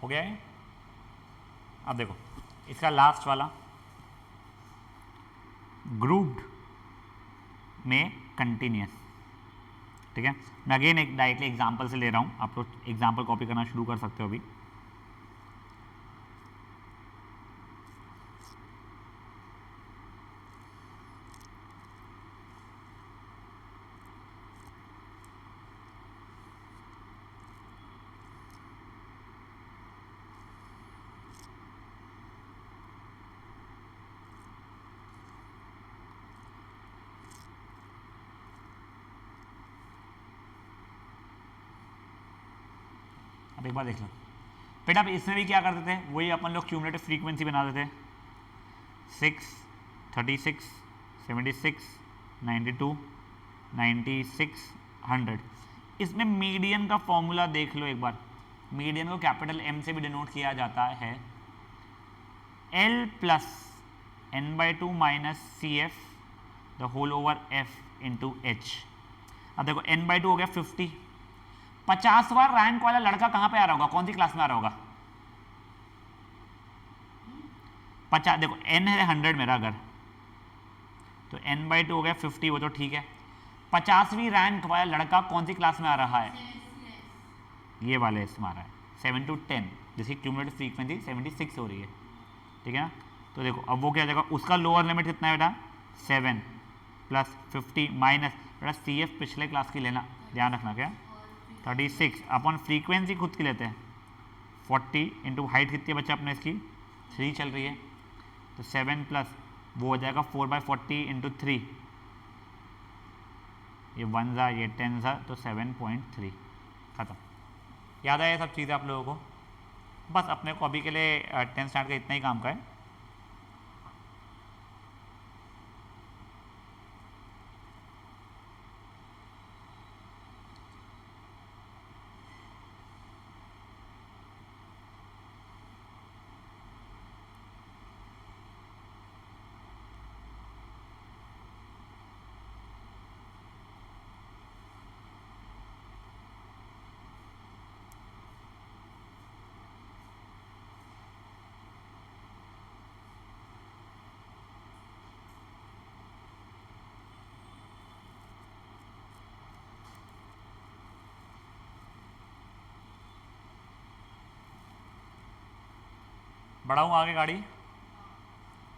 हो गया है। अब देखो इसका लास्ट वाला ग्रुप्ड में कंटिन्यूस, ठीक है। मैं अगेन एक डायरेक्टली एग्जांपल से ले रहा हूँ, आप लोग एग्जांपल कॉपी करना शुरू कर सकते हो अभी। अब एक बार देख लो बेटा, अब इसमें भी क्या करते थे, वही अपन लोग क्यूमुलेटिव फ्रीक्वेंसी बना देते, 6, 36, 76, 92, 96, 100। इसमें मीडियन का फॉर्मूला देख लो एक बार। मीडियन को कैपिटल M से भी डिनोट किया जाता है, L plus n/2 minus CF the whole over F into H। अब देखो n/2 हो गया 50। 50वां रैंक वाला लड़का कहां पे आ रहा होगा, कौन सी क्लास में आ रहा होगा? 50, देखो n है 100 मेरा अगर, तो n/2 हो गया 50, वो तो ठीक है। 50वीं रैंक वाला लड़का कौन सी क्लास में आ रहा है? ये वाले इसमें आ रहा है 7 to 10, जिसकी क्यूमुलेटिव फ्रीक्वेंसी 76 हो रही है, ठीक है ना। तो देखो अब वो क्या जाएगा, उसका लोअर लिमिट कितना है बेटा, 7 प्लस 50 माइनस बेटा CF पिछले क्लास की लेना, ध्यान रखना क्या, 36 अपन फ्रीक्वेंसी खुद की लेते हैं, 40 इंटू हाइट कितनी है बच्चा अपने इसकी 3 चल रही है, तो 7 प्लस वो हो जाएगा 4/40 इंटू 3, ये 1 ज़ा ये 10 ज़ा, तो 7.3 खत्म। याद आया सब चीज़ें आप लोगों को? बस अपने को अभी के लिए 10 स्टैंडर्ड का इतना ही काम का है। बढ़ाऊँ आगे गाड़ी?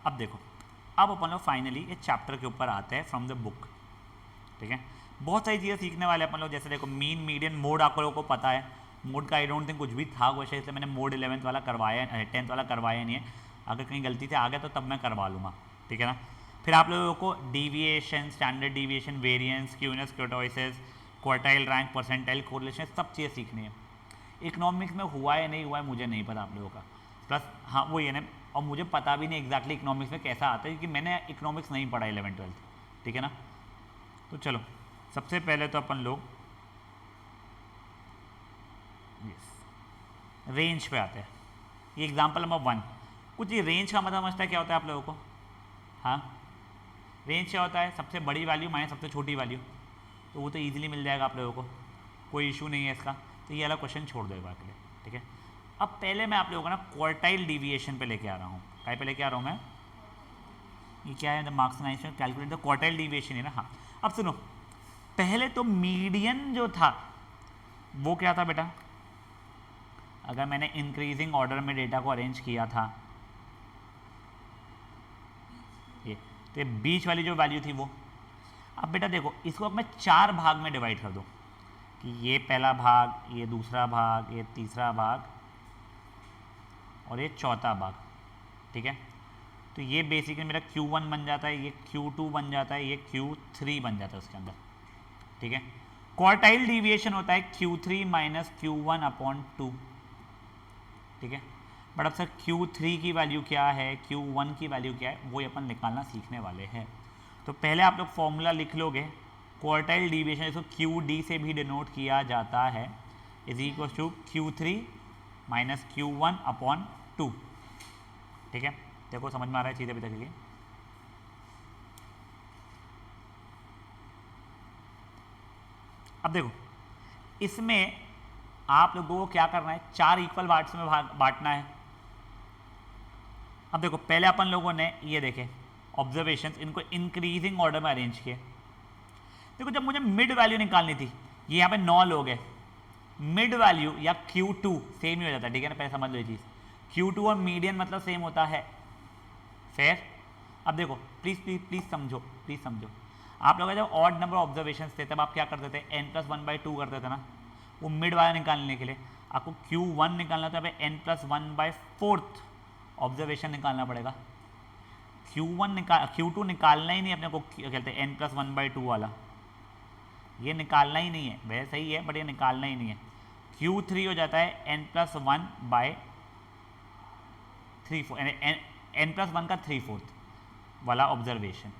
अब देखो, अब अपन लोग फाइनली इस चैप्टर के ऊपर आते हैं फ्रॉम द बुक, ठीक है। बहुत सारी चीज़ें सीखने वाले अपन लोग, जैसे देखो मीन मीडियन मोड आप लोगों को पता है, मोड का आई डोंट थिंक कुछ भी था वैसे, इसलिए मैंने मोड 11th वाला करवाया 10th वाला करवाया नहीं है, अगर कहीं गलती से आ गया तो तब मैं करवा लूँगा, ठीक है ना। फिर आप लोगों को deviation, standard deviation, variance, skewness, kurtosis, quartile rank, percentile, correlation, सब चीज़ें सीखनी है। इकोनॉमिक्स में हुआ है नहीं हुआ है मुझे नहीं पता आप लोगों का, प्लस हाँ वो ये ना, और मुझे पता भी नहीं एग्जैक्टली इकोनॉमिक्स में कैसा आता है, क्योंकि मैंने इकोनॉमिक्स नहीं पढ़ा 11th-12th, ठीक है ना। तो चलो सबसे पहले तो अपन लोग रेंज पे आते हैं। ये एग्जांपल नंबर 1, कुछ ये रेंज का मतलब समझता है क्या होता है आप लोगों को? हाँ, रेंज क्या होता है, सबसे बड़ी वैल्यू माइनस सबसे छोटी वैल्यू, तो वो तो ईजिली मिल जाएगा आप लोगों को, कोई इशू नहीं है इसका, तो ये वाला क्वेश्चन छोड़ दो एक बार के लिए, ठीक है। अब पहले मैं आप लोगों को ना क्वार्टाइल डिविएशन पे लेके आ रहा हूँ, काय पे लेके आ रहा हूँ मैं, ये क्या है, the marks nice calculate the quartile deviation है ना। हाँ, अब सुनो, पहले तो मीडियन जो था वो क्या था बेटा, अगर मैंने इंक्रीजिंग ऑर्डर में डेटा को अरेंज किया था, ये तो ये बीच वाली जो वैल्यू थी वो, अब बेटा देखो इसको अब मैं 4 भाग में डिवाइड कर दूँ, कि ये पहला भाग, ये दूसरा भाग, ये तीसरा भाग और ये चौथा भाग, ठीक है। तो ये बेसिकली मेरा Q1 बन जाता है, ये Q2 बन जाता है, ये Q3 बन जाता है उसके अंदर, ठीक है। क्वार्टाइल डिविएशन होता है Q3 माइनस Q1 अपॉन 2, ठीक है। बट अब सर Q3 की वैल्यू क्या है, Q1 की वैल्यू क्या है, वो अपन निकालना सीखने वाले हैं। तो पहले आप लोग फॉर्मूला लिख लोगे, क्वार्टाइल डिविएशन इसको QD से भी डिनोट किया जाता है, is equal to Q3 minus Q1 upon 2, ठीक है। देखो समझ में आ रहा है चीज़ें अभी तक के लिए? अब देखो इसमें आप लोगों को क्या करना है, 4 इक्वल पार्ट्स में बांटना है। अब देखो पहले अपन लोगों ने ये देखे ऑब्जर्वेशंस, इनको इंक्रीजिंग ऑर्डर में अरेंज किए। देखो जब मुझे मिड वैल्यू निकालनी थी, ये यहाँ पे 9 लोग हैं, मिड वैल्यू या Q2 सेम ही हो जाता है, ठीक है ना, पहले समझ लो ये चीज़, Q2 और मीडियन मतलब सेम होता है, फेयर। अब देखो प्लीज समझो, आप लोग जब ऑड नंबर ऑब्जर्वेशन थे तब आप क्या करते थे, n+1/2 करते थे ना, वो मिड वाला निकालने के लिए आपको Q1 निकालना था, n+1/4 ऑब्जर्वेशन निकालना पड़ेगा। Q2 निकालना ही नहीं अपने को, क्या कहते हैं n+1/2 वाला, ये निकालना ही नहीं है, वह सही है बट ये निकालना ही नहीं है। Q3 हो जाता है n+1/3, n+1 का 3/4 वाला ऑब्जर्वेशन।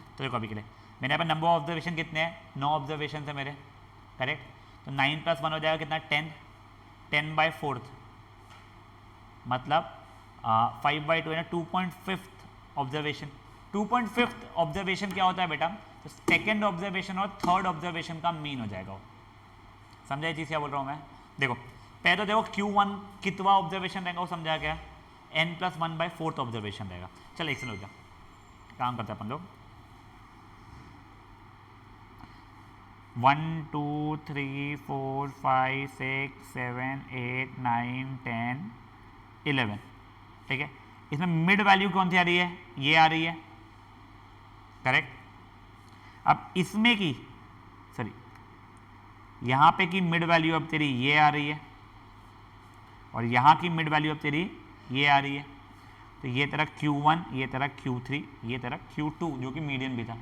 तो देखो अभी के लिए मैंने यहाँ पर नंबर ऑफ ऑब्जर्वेशन कितने हैं, 9 ऑब्जर्वेशन है मेरे, करेक्ट। तो 9+1 हो जाएगा कितना, 10/4 मतलब 5/2 है ना, 2.5 ऑब्जर्वेशन। 2.5 ऑब्जर्वेशन क्या होता है बेटा, तो सेकेंड ऑब्जर्वेशन और थर्ड ऑब्जर्वेशन का मीन हो जाएगा वो। समझा ये चीज़ क्या बोल रहा हूँ मैं। देखो पहले तो देखो Q1 कितवा ऑब्जर्वेशन रहेगा वो समझा क्या, n+1/4 ऑब्जर्वेशन रहेगा। चलो एक से हो गया, काम करते हैं अपन लोग। 1 2 3 4 5 6 7 8 9 10 11, ठीक है। इसमें मिड वैल्यू कौन सी आ रही है, ये आ रही है, करेक्ट। अब इसमें की सॉरी यहाँ पे की मिड वैल्यू अब तेरी ये आ रही है, और यहाँ की मिड वैल्यू अब तेरी ये आ रही है। तो ये तेरा Q1, ये तेरा Q3, ये तेरा Q2 जो कि मीडियन भी था।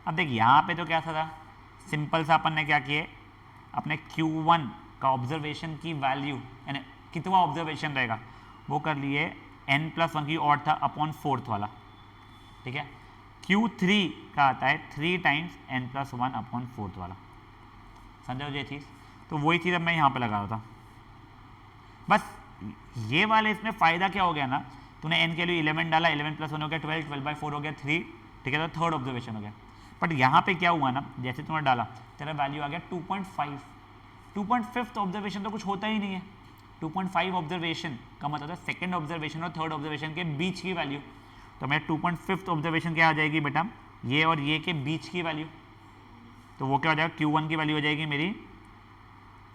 अब देख यहाँ पे तो क्या था, सिंपल सा अपन ने क्या किए, अपने Q1 का ऑब्जर्वेशन की वैल्यू यानी कितना ऑब्जर्वेशन रहेगा वो कर लिए, n+1 की ऑड था अपॉन 4th वाला, ठीक है। Q3 का आता है 3 टाइम्स n+1 अपॉन 4th वाला, समझो ये चीज़। तो वही चीज़ अब मैं यहाँ पे लगा रहा था, बस ये वाले इसमें फ़ायदा क्या हो गया ना, तूने n के लिए 11 डाला, 11+1 हो गया 12, 12/4 हो गया 3, ठीक है, तो थर्ड ऑब्जर्वेशन हो गया। बट यहाँ पे क्या हुआ ना, जैसे तूने डाला तेरा वैल्यू आ गया 2.5, 2.5 ऑब्जर्वेशन तो कुछ होता ही नहीं है। 2.5 ऑब्जर्वेशन का मतलब है सेकंड ऑब्जर्वेशन और थर्ड ऑब्जर्वेशन के बीच की वैल्यू। तो मेरा 2.5 ऑब्जर्वेशन क्या आ जाएगी बेटा, ये और ये के बीच की वैल्यू, तो वो क्या हो जाएगा, Q1 की वैल्यू हो जाएगी मेरी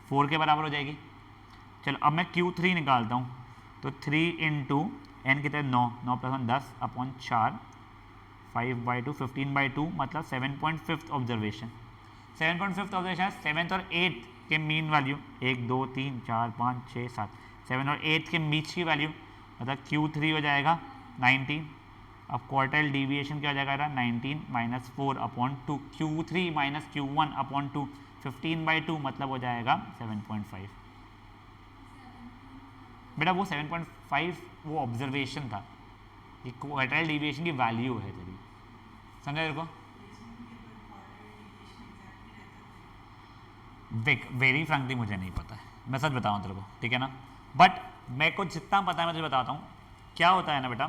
4 के बराबर हो जाएगी। चलो अब मैं Q3 निकालता हूँ, तो 3 इंटू n कितने 9, 9+1 10 अपॉन 4, 5/2 15/2 मतलब 7.5 ऑब्जर्वेशन। 7.5 ऑब्जर्वेशन 7th और 8th के मीन वैल्यू 1 2 3 4 5 6 7, 7 और 8 के बीच की वैल्यू मतलब Q3 हो जाएगा 19। अब क्वार्टाइल डिविएशन क्या हो जाएगा, 19 - 4 अपॉन 2, Q3 - Q1 अपॉन 2, 15/2 मतलब हो जाएगा 7.5। बेटा वो 7.5 वो ऑब्जर्वेशन था, ये क्वार्टाइल डिविएशन की वैल्यू है तेरी, समझा तेरे को। देख वेरी फ्रैंकली मुझे नहीं पता है, मैं सच बताऊँ तेरे को, ठीक है ना, बट मेरे को जितना पता है मैं तुझे बताता हूँ। क्या होता है ना बेटा,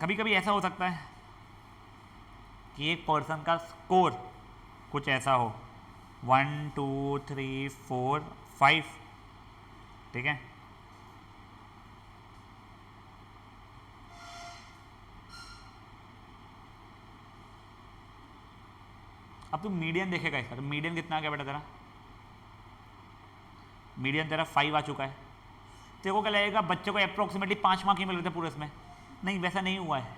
कभी कभी ऐसा हो सकता है कि एक पर्सन का स्कोर कुछ ऐसा हो 1 2 3 4 5, ठीक है। अब तू मीडियन देखेगा इसका, तो मीडियन कितना आ गया बेटा तेरा, मीडियन तेरा 5 आ चुका है। तेरे को क्या लगेगा बच्चे को अप्रोक्सीमेटली 5 मार्क ही मिल रहे थे पूरे इसमें, नहीं वैसा नहीं हुआ है।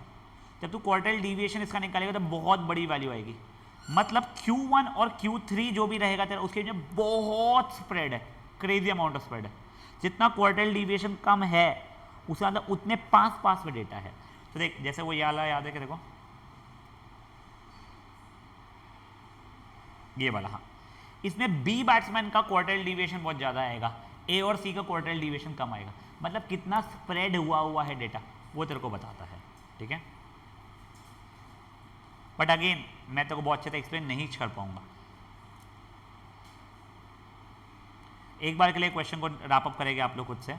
जब तू क्वार्टाइल डिविएशन इसका निकालेगा तो बहुत बड़ी वैल्यू आएगी, मतलब Q1 और Q3 जो भी रहेगा तेरा उसके बीच में बहुत स्प्रेड है, क्रेजी अमाउंट ऑफ स्प्रेड है। जितना क्वार्टाइल डिविएशन कम है उसका मतलब उतने पास में डेटा है। तो देख जैसे वो ये वाला याद है कि देखो ये वाला, हाँ इसमें बी बैट्समैन का क्वार्टाइल डिविएशन बहुत ज़्यादा आएगा, ए और सी का क्वार्टाइल डिविएशन कम आएगा, मतलब कितना स्प्रेड हुआ है डेटा वो तेरे को बताता है, ठीक है। बट अगेन मैं तेरे को बहुत अच्छे से एक्सप्लेन नहीं कर पाऊंगा। एक बार के लिए क्वेश्चन को रैप अप करेंगे आप लोग खुद से।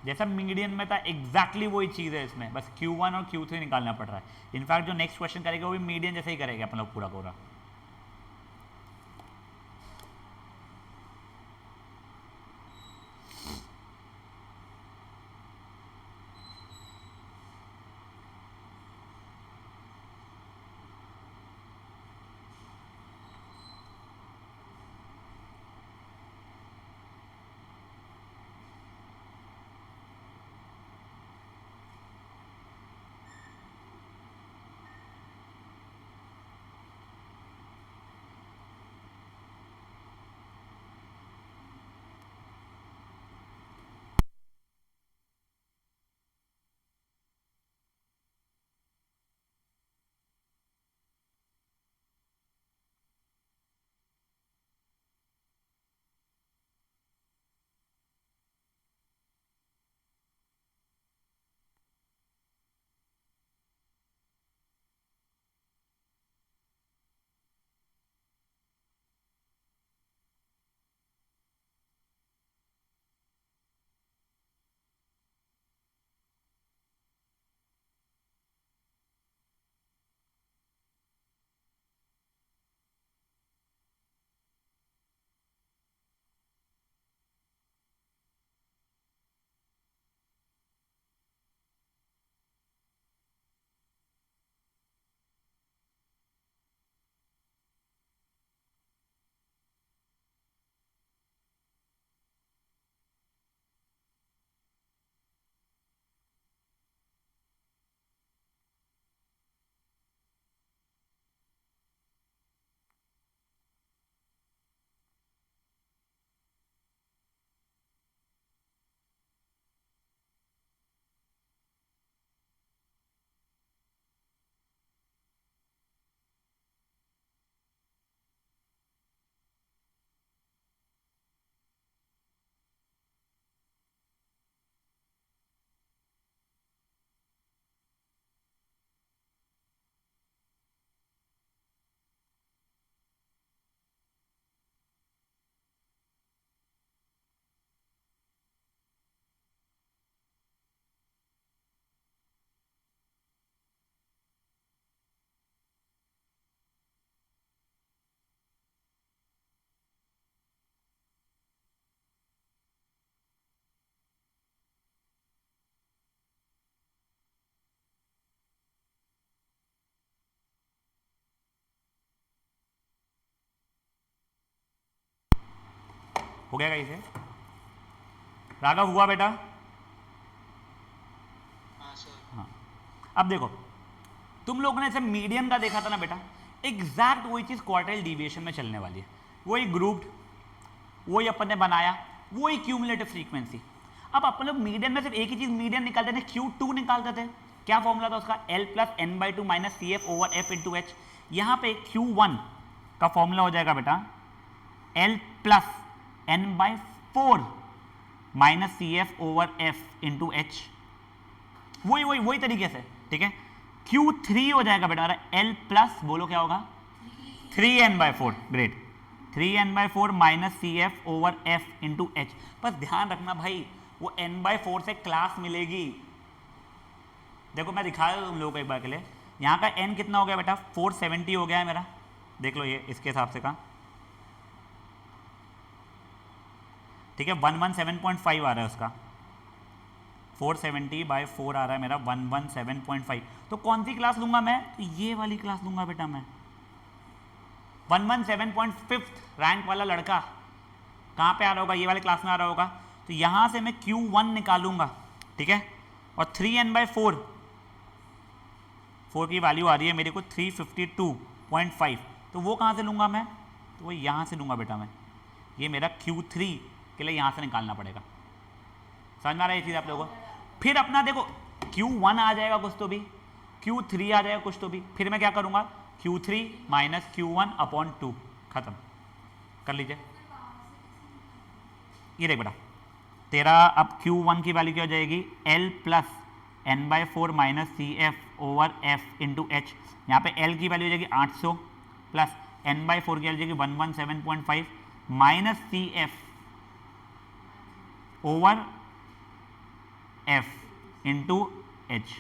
जैसा मीडियन में था एग्जैक्टली वही चीज़ है इसमें, बस Q1 और Q3 निकालना पड़ रहा है। इनफैक्ट जो नेक्स्ट क्वेश्चन करेगा वो भी मीडियन जैसे ही करेगा अपन लोग पूरा पूरा। हो गया इसे? राघव हुआ बेटा? हाँ। अब देखो, तुम लोगों ने ऐसे मीडियन का देखा था ना बेटा, एग्जैक्ट वही चीज क्वार्टाइल डिविएशन में चलने वाली है। वही ग्रुप्ड, वही अपन ने बनाया, वही क्यूमुलेटिव फ्रीक्वेंसी। अब अपन लोग मीडियन में सिर्फ एक ही चीज मीडियन निकालते थे, Q2 निकालते थे। क्या फॉर्मूला था उसका? L plus n/2 minus CF over F into H. यहाँ पे Q1 का फॉर्मूला हो जाएगा बेटा L plus n/4 minus CF over F into H. वही वही वही तरीके से, ठीक है। Q3 हो जाएगा बेटा L प्लस, बोलो क्या होगा? 3n/4, great, 3n/4 minus CF over F into H. बस ध्यान रखना भाई, वो n/4 से क्लास मिलेगी। देखो मैं दिखा दूँ तुम लोगों को एक बार के लिए। यहाँ का n कितना हो गया बेटा? 470 हो गया है मेरा, देख लो ये इसके हिसाब से का, ठीक है। 117.5 आ रहा है उसका, 470 बाई 4 आ रहा है मेरा 117.5। तो कौन सी क्लास लूंगा मैं? तो ये वाली क्लास लूंगा बेटा मैं। 117.5 रैंक वाला लड़का कहाँ पे आ रहा होगा? ये वाले क्लास में आ रहा होगा। तो यहाँ से मैं Q1 निकालूंगा, ठीक है। और 3n/4, 4 की वैल्यू आ रही है मेरे को 352.5, तो वो कहाँ से लूँगा मैं? तो वो यहाँ से लूँगा बेटा मैं। ये मेरा Q3 के लिए यहाँ से निकालना पड़ेगा। समझ में आ रहा है ये चीज़ आप लोगों को? फिर अपना देखो Q1 आ जाएगा कुछ तो भी, Q3 आ जाएगा कुछ तो भी, फिर मैं क्या करूँगा? Q3 माइनस Q1 अपॉन 2, खत्म कर लीजिए। ये देख बेटा तेरा अब Q1 की वैल्यू क्या हो जाएगी? L plus n/4 minus CF over F into H. यहाँ पे L की वैल्यू हो जाएगी 800 प्लस n/4 की वैल्यू हो जाएगी 117.5 minus CF over F into H.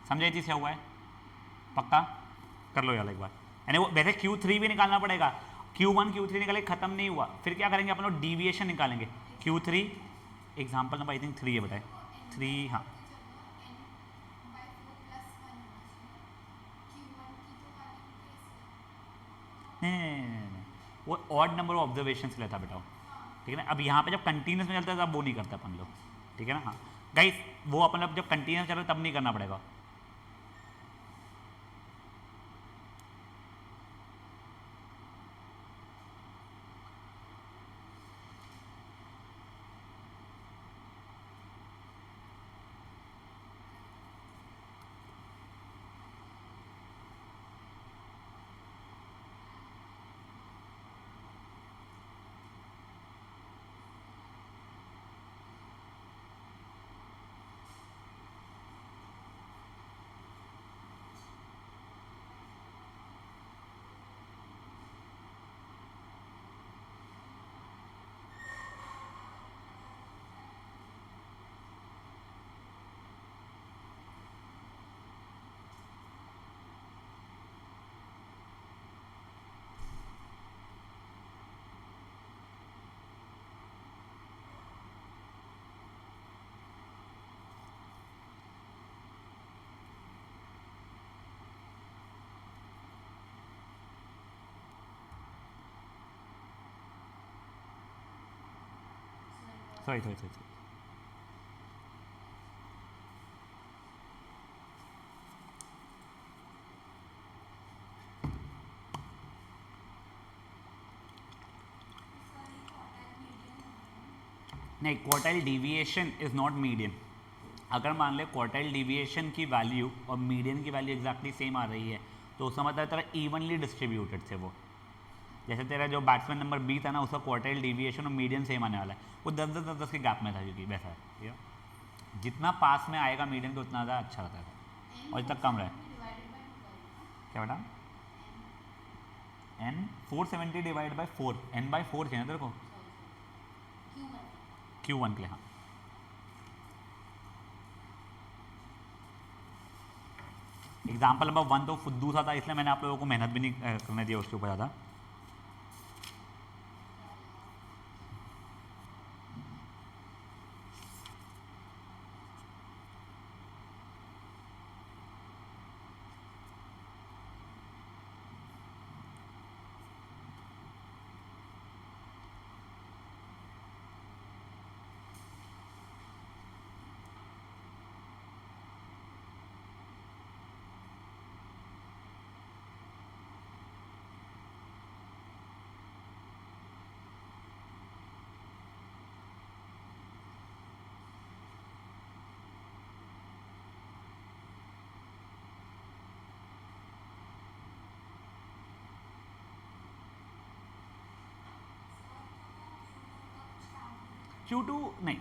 समझे चीज़ क्या हुआ है? पक्का कर लो यार एक बार। यानी वो वैसे Q3 भी निकालना पड़ेगा, Q1 Q3 निकाले खत्म नहीं हुआ, फिर क्या करेंगे अपन लोग डीविएशन निकालेंगे। Q3 example number I think 3 है बताए 3, हाँ नहीं, वो ऑड नंबर ऑब्जर्वेशन से लेता बेटा, ठीक है ना। अब यहाँ पे जब कंटिन्यूस में चलता है तब वो नहीं करते अपन लोग, ठीक है ना। हाँ गाइस वो अपन लोग जब कंटिन्यूस चल रहा है तब नहीं करना पड़ेगा। सॉरी सॉरी सॉरी नहीं, quartile deviation is not median. अगर मान ले क्वार्टाइल डिविएशन की वैल्यू और मीडियन की वैल्यू एग्जैक्टली सेम आ रही है तो उसका मतलब तेरा इवनली डिस्ट्रीब्यूटेड थे वो। जैसे तेरा जो बैट्समैन नंबर 20 था ना उसका क्वार्टाइल डिविएशन और मीडियन सेम आने वाला है, वो 10-10 के गैप में था क्योंकि वैसा है, ठीक है। जितना पास में आएगा मीडियन तो उतना ज़्यादा अच्छा रहता है और जितना कम रहे। क्या बेटा? n 470 डिवाइड बाई 4, n/4 चाहिए तेरे को Q1 के लिए। हाँ एग्जाम्पल नंबर 1 तो फुद्दू सा था इसलिए मैंने आप लोगों को मेहनत भी नहीं करने दिया उसके ऊपर ज़्यादा। Q2 नहीं,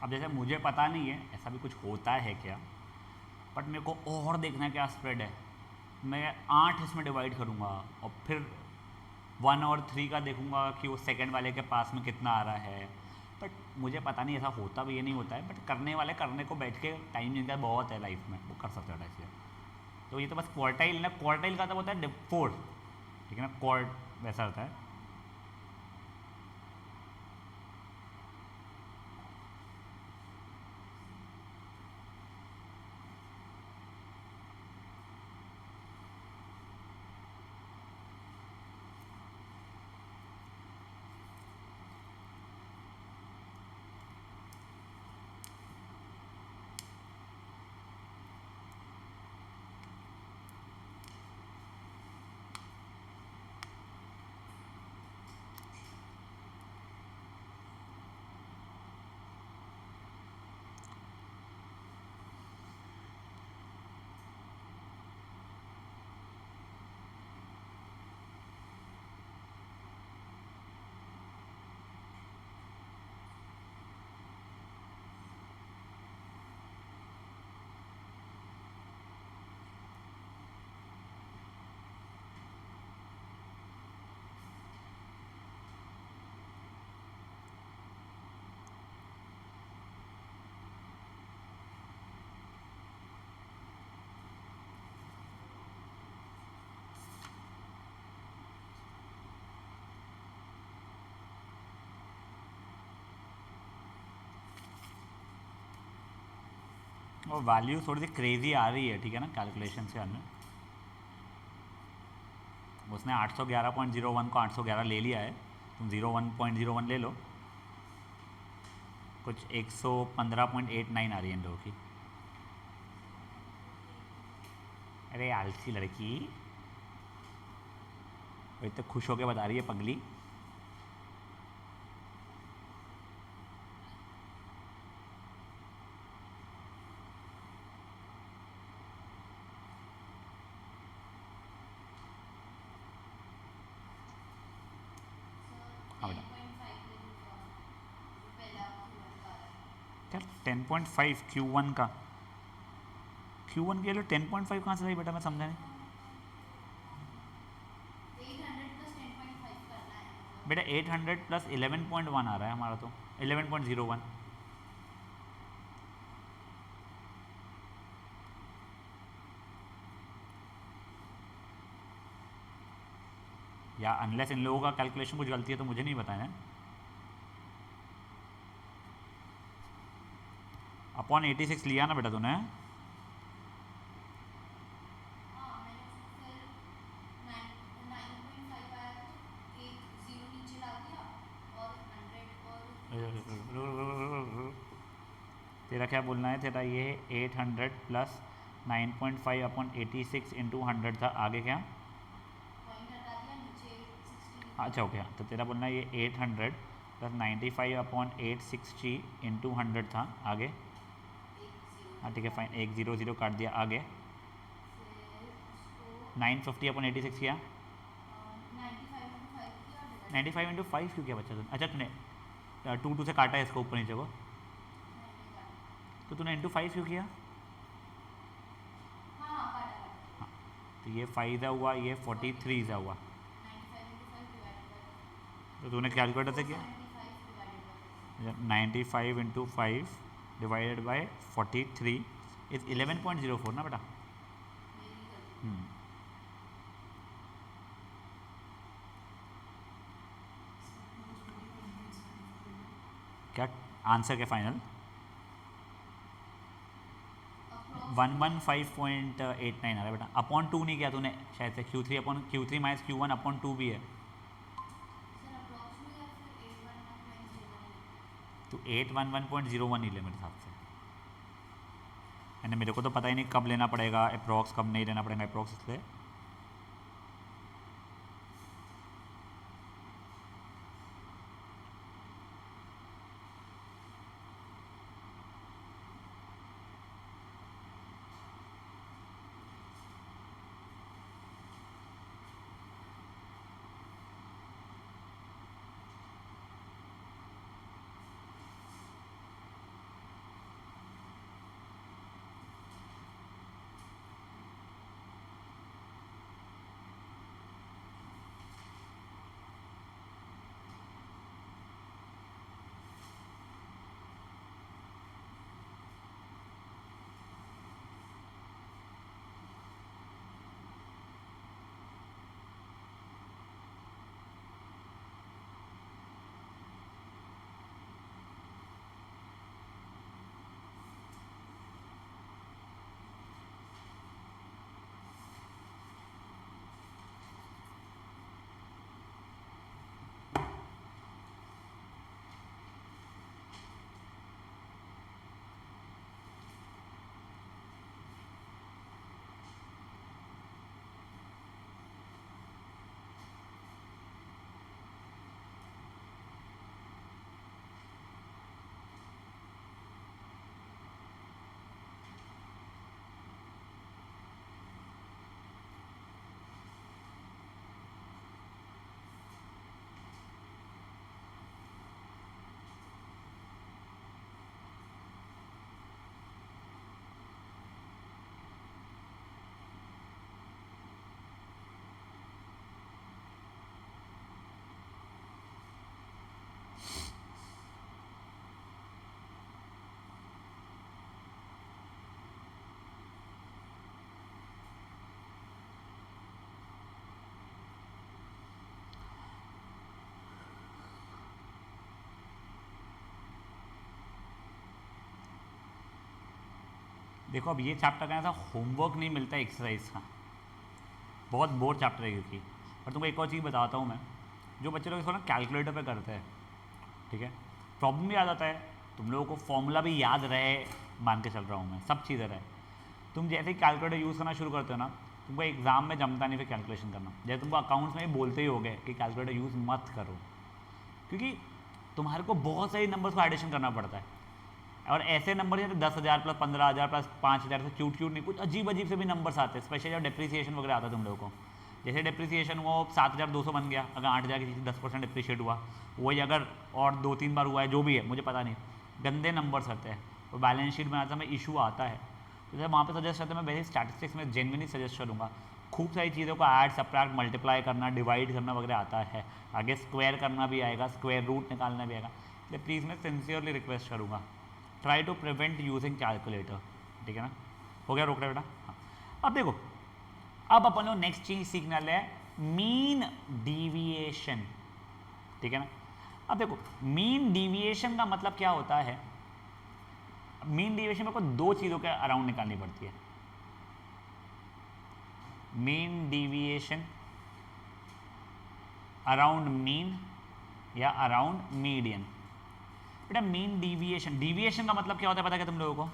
अब जैसे मुझे पता नहीं है ऐसा भी कुछ होता है क्या, बट मेरे को और देखना है क्या स्प्रेड है। मैं 8 इसमें डिवाइड करूँगा और फिर 1 और 3 का देखूँगा कि वो सेकंड वाले के पास में कितना आ रहा है। बट मुझे पता नहीं ऐसा होता भी ये नहीं होता है, बट करने वाले करने को बैठ के टाइम जिनका बहुत है लाइफ में वो कर सकते हैं ऐसे। तो ये तो बस क्वार्टाइल ना, क्वार्टाइल का तो होता है 4, ठीक है ना, क्वार्ट वैसा होता है। और वैल्यू थोड़ी सी क्रेजी आ रही है, ठीक है ना, कैलकुलेशन से हमने उसने 811.01 को 811 ले लिया है, तुम 01.01 ले लो, कुछ 115.89 आ रही है इन लोगों की। अरे आलसी लड़की, वो तो खुश होके बता रही है पगली। हाँ बेटा, क्या 10.5 Q1 का? Q1 के लिए 10.5 कहाँ से आई बेटा, मैं समझा नहीं। बेटा 800 प्लस 11.1 आ रहा है हमारा, तो 11.01। या अनलेस इन लोगों का कैलकुलेशन कुछ गलती है तो मुझे नहीं बताया। अपॉन 86 लिया ना बेटा तूने? तेरा क्या बोलना है, तेरा ये 800 प्लस 9.5 अपॉन 86 इंटू 100 था, आगे क्या? अच्छा ओके, तो तेरा बोलना है ये 800 प्लस 95 अपॉन 860 इंटू 100 था, आगे? हाँ ठीक है फाइन, 100 काट दिया, आगे? 950 अपॉन 86 किया, 95 इंटू 5 क्यों किया बच्चा तूने? अच्छा तूने 2 से काटा है इसको ऊपर नीचे को, तो तूने इंटू 5 क्यों किया? हाँ, तो ये 5 ज़ा हुआ, ये 43 ज़ा हुआ, तो तूने कैलकुलेटर से किया? 95 इंटू 5 डिवाइडेड बाई 43 इज 11.04 ना बेटा? क्या आंसर क्या फाइनल? 115.89 आ रहा है बेटा। अपॉन 2 नहीं किया तूने शायद से, Q3 upon Q3 minus Q1 upon 2 भी है, तो 811.01 ही ले मेरे हिसाब से। मैंने, मेरे को तो पता ही नहीं कब लेना पड़ेगा अप्रॉक्स, कब नहीं लेना पड़ेगा अप्रॉक्स, इसलिए देखो अब ये चैप्टर का ऐसा होमवर्क नहीं मिलता है एक्सरसाइज का, बहुत बोर चैप्टर है क्योंकि। और तुमको एक और चीज़ बताता हूँ मैं, जो बच्चे लोग इसको ना कैलकुलेटर पे करते हैं, ठीक है, प्रॉब्लम भी आ जाता है, तुम लोगों को फॉर्मूला भी याद रहे, मान के चल रहा हूँ मैं, सब चीज़ें रहे, तुम जैसे ही कैलकुलेटर यूज़ करना शुरू करते हो ना, तुमको एग्जाम में जमता नहीं फिर कैलकुलेशन करना। जैसे तुमको अकाउंट्स में भी बोलते ही हो गए कि कैलकुलेटर यूज़ मत करो, क्योंकि तुम्हारे को बहुत सारी नंबर्स को एडिशन करना पड़ता है, और ऐसे नंबर जैसे 10,000 प्लस 15,000 प्लस 5,000 से क्यूट नहीं, कुछ अजीब अजीब से भी नंबर्स आते हैं, स्पेशली जब डिप्रिसिएशन वगैरह आता है तुम लोगों को। जैसे डिप्रिसिएशन वो 7,200 बन गया, अगर 8,000 की चीज़ 10% डिप्रिशिएट हुआ, वही अगर और 2-3 बार हुआ है, जो भी है मुझे पता नहीं, गंदे नंबर्स आते हैं, और बैलेंस शीट बनाते समय इशू आता है, तो जैसे वहाँ पर सजेस्ट करते हैं, मैं बेसिक स्टैटिस्टिक्स में जेन्युइनली सजेस्ट करूँगा, खूब सारी चीज़ों को ऐड, सब्ट्रैक्ट, मल्टीप्लाई करना, डिवाइड करना वगैरह आता है, आगे स्क्वायर करना भी आएगा, स्क्वायर रूट निकालना भी आएगा, इसलिए प्लीज़ मैं सिंसियरली रिक्वेस्ट करूँगा, try to prevent using calculator, ठीक है ना। हो गया रोक रहे बेटा। हाँ, अब देखो, अब अपन लोग नेक्स्ट चीज सीखने वाले हैं मीन डिविएशन, ठीक है ना। अब देखो मीन डिविएशन का मतलब क्या होता है, मीन डिविएशन में को दो चीज़ों के अराउंड निकालनी पड़ती है, मीन डिविएशन अराउंड मीन या अराउंड मीडियन। बेटा मीन डिविएशन, डिविएशन का मतलब क्या होता है पता है तुम लोगों को,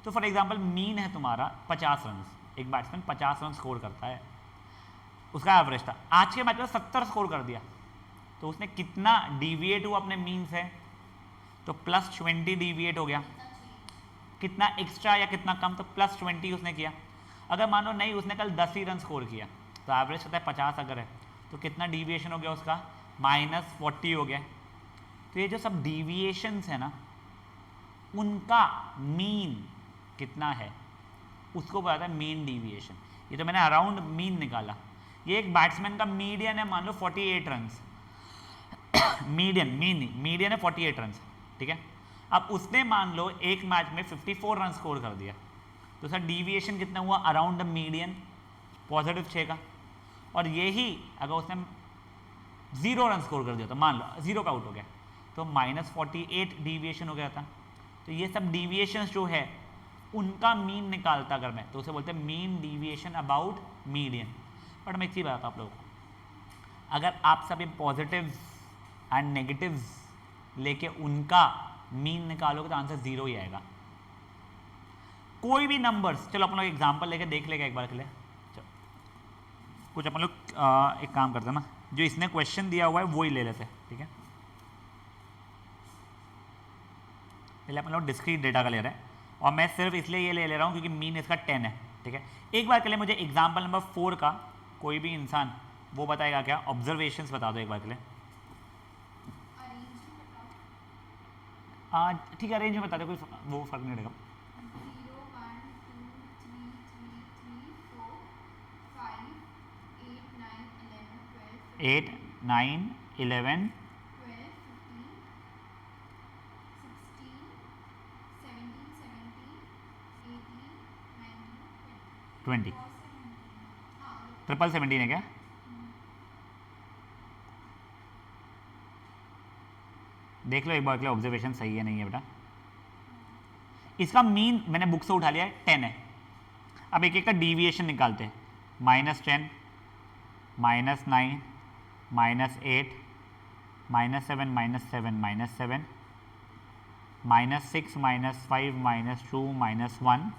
तो फॉर एग्जांपल मीन है तुम्हारा 50 रन, एक बैट्समैन 50 रन स्कोर करता है, उसका एवरेज था, आज के मैच में 70 स्कोर कर दिया, तो उसने कितना डिविएट हुआ अपने मीन से, तो +20 डिविएट हो गया, कितना एक्स्ट्रा या कितना कम, तो +20 उसने किया। अगर मानो नहीं उसने कल 10 ही रन स्कोर किया, तो एवरेज होता है 50 अगर है, तो कितना डिविएशन हो गया उसका, -40 हो गया। तो ये जो सब डिविएशंस है ना, उनका मीन कितना है उसको बताता है मीन डिविएशन। ये तो मैंने अराउंड मीन निकाला, ये एक बैट्समैन का मीडियन है, मान लो 48 रन, मीडियन है 48 रन, ठीक है। अब उसने मान लो एक मैच में 54 रन स्कोर कर दिया, तो सर डिविएशन कितना हुआ, अराउंड द मीडियन, +6 का। और यही अगर उसने 0 रन स्कोर कर दिया, तो मान लो 0 पे आउट हो गया, तो -48 डिविएशन हो गया था। तो ये सब डिविएशंस जो है उनका मीन निकालता अगर मैं, तो उसे बोलते हैं mean deviation about median. But मैं एक चीज़ बताता हूँ आप लोगों को, अगर आप सब ये पॉजिटिव्स एंड नेगेटिव्स लेके उनका मीन निकालोगे तो आंसर 0 ही आएगा। कोई भी नंबर्स, चलो अपन लोग एग्जांपल लेके देख लेगा एक बार के लिए, चलो कुछ अपन लोग एक काम करते हैं ना, जो इसने क्वेश्चन दिया हुआ है वो ही ले लेते हैं, ठीक है। पहले अपन लोग डिस्क्रीट डेटा का ले रहे हैं, और मैं सिर्फ इसलिए ये ले रहा हूँ क्योंकि मीन इसका 10 है, ठीक है। एक बार के लिए मुझे एग्जाम्पल नंबर 4 का कोई भी इंसान वो बताएगा क्या, ऑब्जर्वेशंस बता दो एक बार के लिए। ठीक है, अरेंज में बता दो, कोई वो फर्क नहीं पड़ेगा। 8, 9, 11, 20, 17 है क्या? देख लो एक बार के लिए ऑब्जर्वेशन सही है नहीं है बेटा। इसका मीन मैंने बुक से उठा लिया है, 10 है। अब एक एक का डिविएशन निकालते हैं, -10, -9, -8, -7, -7, -7, -6, -5, -2, -1,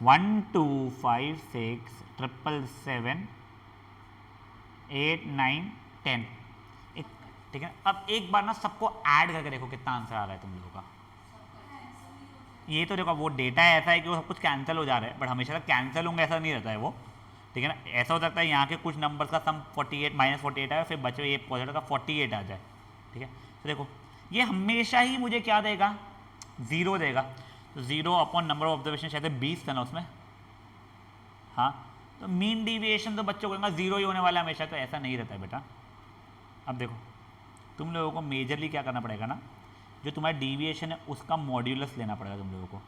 1, 2, 5, 6, 7, 8, 9, 10, ठीक है। अब एक बार ना सबको ऐड करके देखो कितना आंसर आ रहा है तुम लोगों का। ये तो देखो वो डेटा ऐसा है कि वो सब कुछ कैंसिल हो जा रहा है, बट हमेशा तक कैंसिल होंगे ऐसा नहीं रहता है वो, ठीक है ना। ऐसा हो सकता है यहाँ के कुछ नंबर्स का सम 48 -48 आए, फिर बचे ये पॉजिटिव का 48 आ जाए, ठीक है। तो देखो ये हमेशा ही मुझे क्या देगा, 0 देगा। तो 0 अपॉन नंबर ऑफ ऑब्जर्वेशन शायद 20 था ना उसमें, हाँ, तो मीन डिविएशन तो बच्चों को 0 ही होने वाला है हमेशा, तो ऐसा नहीं रहता है बेटा। अब देखो तुम लोगों को मेजरली क्या करना पड़ेगा ना, जो तुम्हारा डिविएशन है उसका मॉड्यूलस लेना पड़ेगा तुम लोगों को।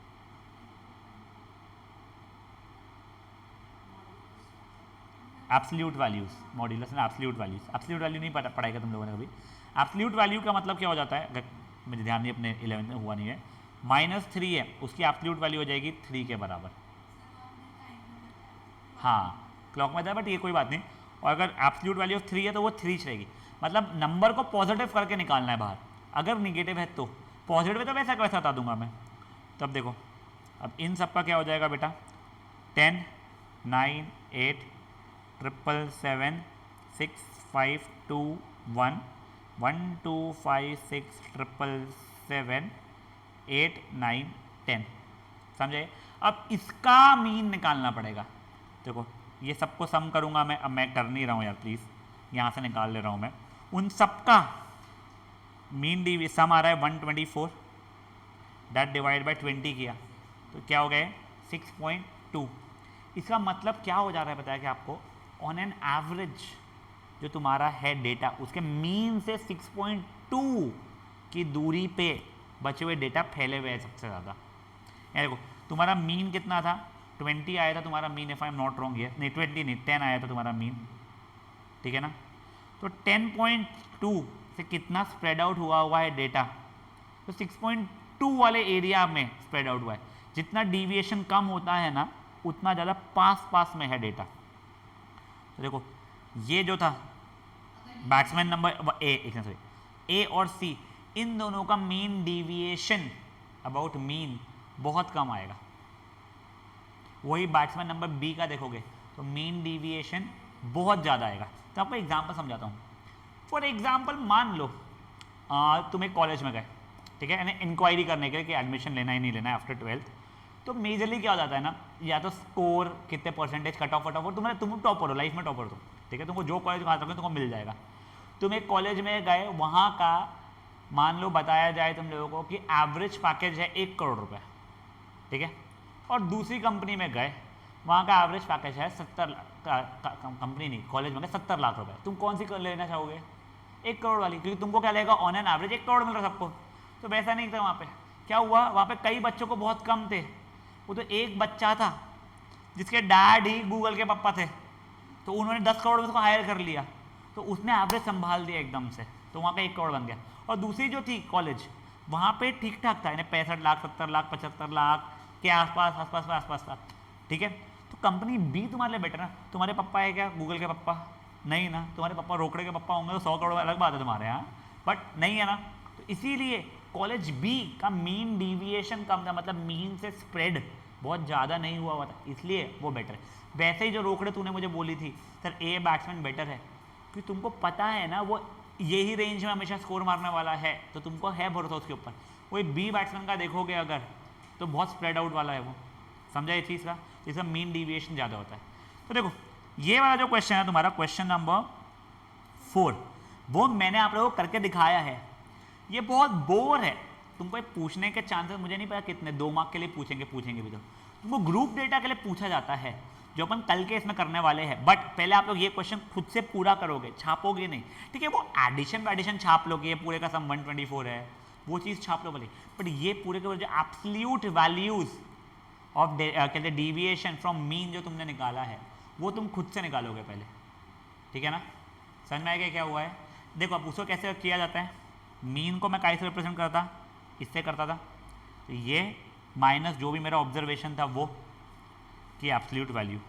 एब्सोल्यूट वैल्यूज, मॉड्यूलस ना एब्सोल्यूट वैल्यूज, एब्सोल्यूट वैल्यू नहीं पढ़ाएगा तुम लोगों ने कभी। एब्सोल्यूट वैल्यू का मतलब क्या हो जाता है, अगर मुझे ध्यान नहीं अपने 11th में हुआ नहीं है, -3 है, उसकी एब्सोल्यूट वैल्यू हो जाएगी 3 के बराबर। हाँ क्लॉक में था, बट ये कोई बात नहीं। और अगर एब्सोल्यूट वैल्यू ऑफ 3 है तो वो 3 रहेगी। मतलब नंबर को पॉजिटिव करके निकालना है बाहर, अगर निगेटिव है तो। पॉजिटिव है तो वैसा का वैसा बता दूंगा मैं। तब देखो अब इन सब का क्या हो जाएगा बेटा, 10 9 8 7 7 6 5 2 1 1 2 5 6 7 7 8 9 10, समझे। अब इसका मीन निकालना पड़ेगा। देखो ये सबको सम करूंगा मैं, अब मैं कर नहीं रहा हूँ यार प्लीज़, यहाँ से निकाल ले रहा हूँ मैं। उन सबका मीन डी सम आ रहा है 124, डेट डिवाइड बाय 20 किया तो क्या हो गया 6.2। इसका मतलब क्या हो जा रहा है पता है कि आपको, ऑन एन एवरेज जो तुम्हारा है डेटा, उसके मीन से 6.2 की दूरी पे बचे हुए डेटा फैले हुए हैं सबसे ज़्यादा। ये देखो तुम्हारा मीन कितना था, 20 आया था तुम्हारा mean, if I am not wrong here, नहीं 20 नहीं 10 आया था तुम्हारा मीन, ठीक है ना। तो 10.2 से कितना स्प्रेड आउट हुआ है डेटा, तो 6.2 वाले एरिया में स्प्रेड आउट हुआ है। जितना डिविएशन कम होता है ना, उतना ज़्यादा पास पास में है डेटा। तो देखो ये जो था बैट्समैन नंबर ए और सी, इन दोनों का मीन डिविएशन अबाउट मीन बहुत कम आएगा। वही बैट्समैन नंबर बी का देखोगे तो मीन डिविएशन बहुत ज़्यादा आएगा। तो आपको एग्जांपल समझाता हूँ। फॉर एग्जांपल मान लो तुम एक कॉलेज में गए, ठीक है, यानी इंक्वायरी करने के लिए कि एडमिशन लेना ही नहीं लेना है आफ्टर 12th। तो मेजरली क्या हो जाता है ना, या तो स्कोर कितने परसेंटेज कट ऑफ और तुम टॉपर हो, लाइफ में टॉपर हो, ठीक है, तुमको जो कॉलेज खा सको तुमको मिल जाएगा। तुम एक कॉलेज में गए, वहाँ का मान लो बताया जाए तुम लोगों को कि एवरेज पैकेज है 1 करोड़ रुपये, ठीक है, और दूसरी कंपनी में गए, वहाँ का एवरेज पैकेज है 70 लाख, कंपनी नहीं कॉलेज में गए 70 लाख रुपए। तुम कौन सी लेना चाहोगे, 1 करोड़ वाली, क्योंकि तुमको क्या लगेगा ऑन एन एवरेज 1 करोड़ मिल रहा सबको। तो वैसा नहीं था वहाँ पे। क्या हुआ, वहाँ पे कई बच्चों को बहुत कम थे, वो तो एक बच्चा था जिसके डैड ही गूगल के पापा थे, तो उन्होंने 10 करोड़ में उसको हायर कर लिया, तो उसने एवरेज संभाल दिया एकदम से, तो वहाँ का 1 करोड़ बन गया। और दूसरी जो थी कॉलेज, वहाँ पे ठीक ठाक था, यानी 65 लाख 70 लाख 75 लाख के आसपास था, ठीक है। तो कंपनी बी तुम्हारे लिए बेटर है। तुम्हारे पापा है क्या गूगल के पापा, नहीं ना, तुम्हारे पापा रोकड़े के पापा होंगे तो 100 करोड़ अलग बात है तुम्हारे यहाँ, बट नहीं है ना। तो इसीलिए कॉलेज बी का मीन डिविएशन कम था, मतलब मीन से स्प्रेड बहुत ज़्यादा नहीं हुआ था, इसलिए वो बेटर है। वैसे ही जो रोकड़े तूने मुझे बोली थी सर ए बैट्समैन बेटर है, क्योंकि तुमको पता है ना वो यही रेंज में हमेशा स्कोर मारने वाला है, तो तुमको है भरोसा उसके ऊपर। वही बी बैट्समैन का देखोगे अगर, तो बहुत स्प्रेड आउट वाला है वो, समझा ये चीज़ का, इसका मीन डिविएशन ज़्यादा होता है। तो देखो ये वाला जो क्वेश्चन है तुम्हारा क्वेश्चन नंबर 4, वो मैंने आप लोगों को करके दिखाया है। ये बहुत बोर है, तुमको ये पूछने के चांसेस मुझे नहीं पता कितने, 2 मार्क के लिए पूछेंगे भी तो तुमको ग्रुप डेटा के लिए पूछा जाता है, जो अपन कल के इसमें करने वाले हैं। बट पहले आप लोग ये क्वेश्चन खुद से पूरा करोगे, छापोगे नहीं, ठीक है। वो एडिशन छाप लोगे, ये पूरे का सम 124 है, वो चीज़ छाप लो भले, बट ये पूरे के पूरे जो एब्सोल्यूट वैल्यूज ऑफ कहते हैं डिविएशन फ्रॉम मीन जो तुमने निकाला है, वो तुम खुद से निकालोगे पहले, ठीक है ना। समझ में आएगा क्या हुआ है। देखो अब उसको कैसे किया जाता है, मीन को मैं कैसे रिप्रेजेंट करता, इससे करता था, तो ये माइनस जो भी मेरा ऑब्जर्वेशन था वो की एब्सोल्यूट वैल्यू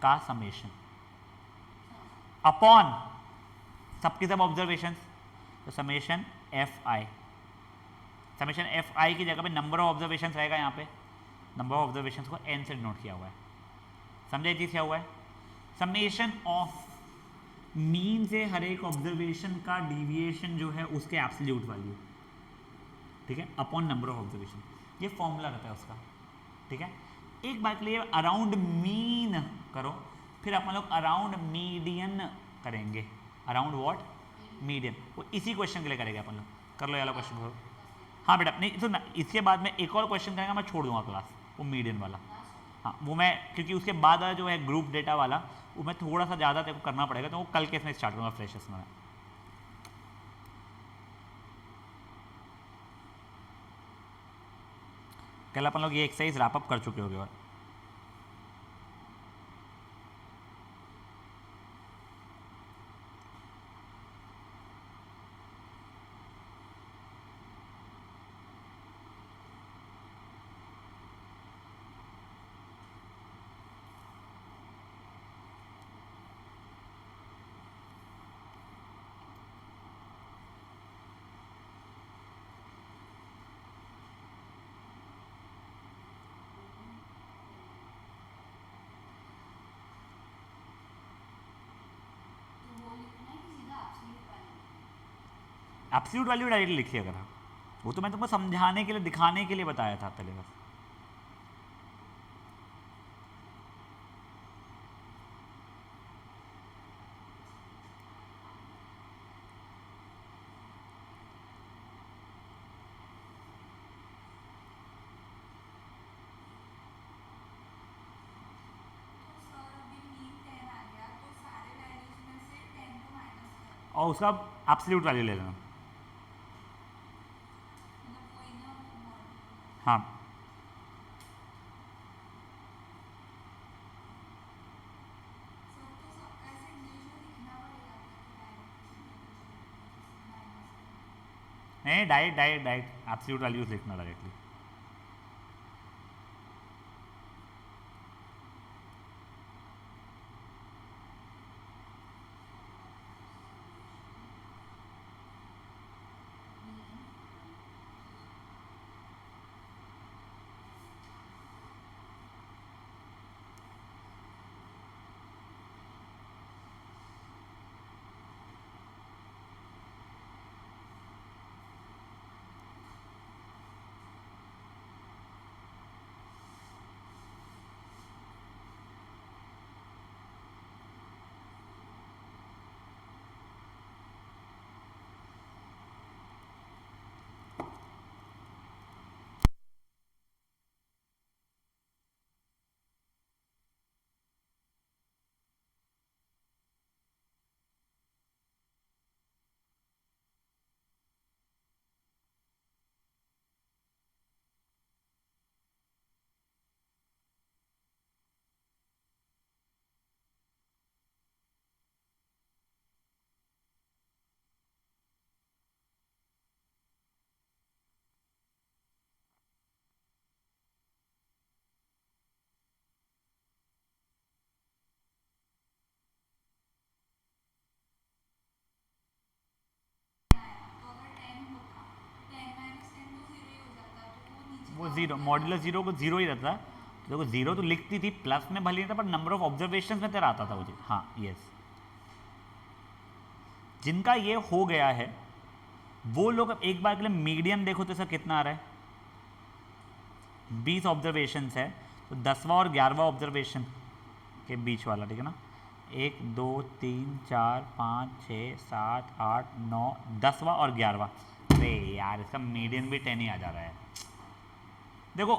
का समेशन अपॉन सबकी सब ऑब्जर्वेशन, तो समेशन एफ आई, समेशन एफ आई की जगह पे नंबर ऑफ ऑब्जर्वेशन रहेगा, यहाँ पे नंबर ऑफ ऑब्जर्वेशन को एन से डिनोट किया हुआ है। समझे चीज़ क्या हुआ है, समेशन ऑफ मीन से हर एक ऑब्जर्वेशन का डिविएशन जो है उसके एब्सोल्यूट वैल्यू, ठीक है, अपॉन नंबर ऑफ ऑब्जर्वेशन, ये फॉर्मूला रहता है उसका, ठीक है। एक बात के लिए अराउंड मीन करो, फिर अपन लोग अराउंड मीडियन करेंगे, अराउंड व्हाट मीडियन, वो इसी क्वेश्चन के लिए करेंगे अपन लोग। कर लो ये वाला क्वेश्चन करो। हाँ बेटा नहीं तो इसके बाद में एक और क्वेश्चन करेंगे, मैं छोड़ दूंगा क्लास, वो मीडियन वाला, हाँ वो मैं, क्योंकि उसके बाद वाला जो है ग्रुप डेटा वाला, वो मैं थोड़ा सा ज़्यादा तेरे को करना पड़ेगा, तो वो कल के इसमें स्टार्ट करूँगा फ्रेशर्स में। कल अपन लोग ये एक्सरसाइज रैप अप कर चुके होंगे। और एब्सोल्यूट वैल्यू डायरेक्टली लिखिए अगर आप, वो तो मैं तुमको समझाने के लिए दिखाने के लिए बताया था पहले बस। और उसका एब्सोल्यूट वैल्यू ले लेना। हाँ नहीं, डायरेक्ट एब्सोल्यूट वैल्यूज लिखना डायरेक्टली। वो जीरो, मॉड्यूलस जीरो को जीरो ही रहता है। तो देखो जीरो तो लिखती थी, प्लस में भले नहीं था, पर नंबर ऑफ ऑब्जर्वेशन में तेरा आता था वो। हाँ यस, जिनका ये हो गया है वो लोग अब एक बार के लिए मीडियन देखो तो सर कितना आ रहा है, 20 ऑब्जर्वेशन है। तो 10वां और 11वां ऑब्जर्वेशन के बीच वाला, ठीक है ना, 1 2 3 4 5 6 7 8 9, 10वां और 11वां। अरे यार इसका मीडियन भी 10 ही आ जा रहा है। देखो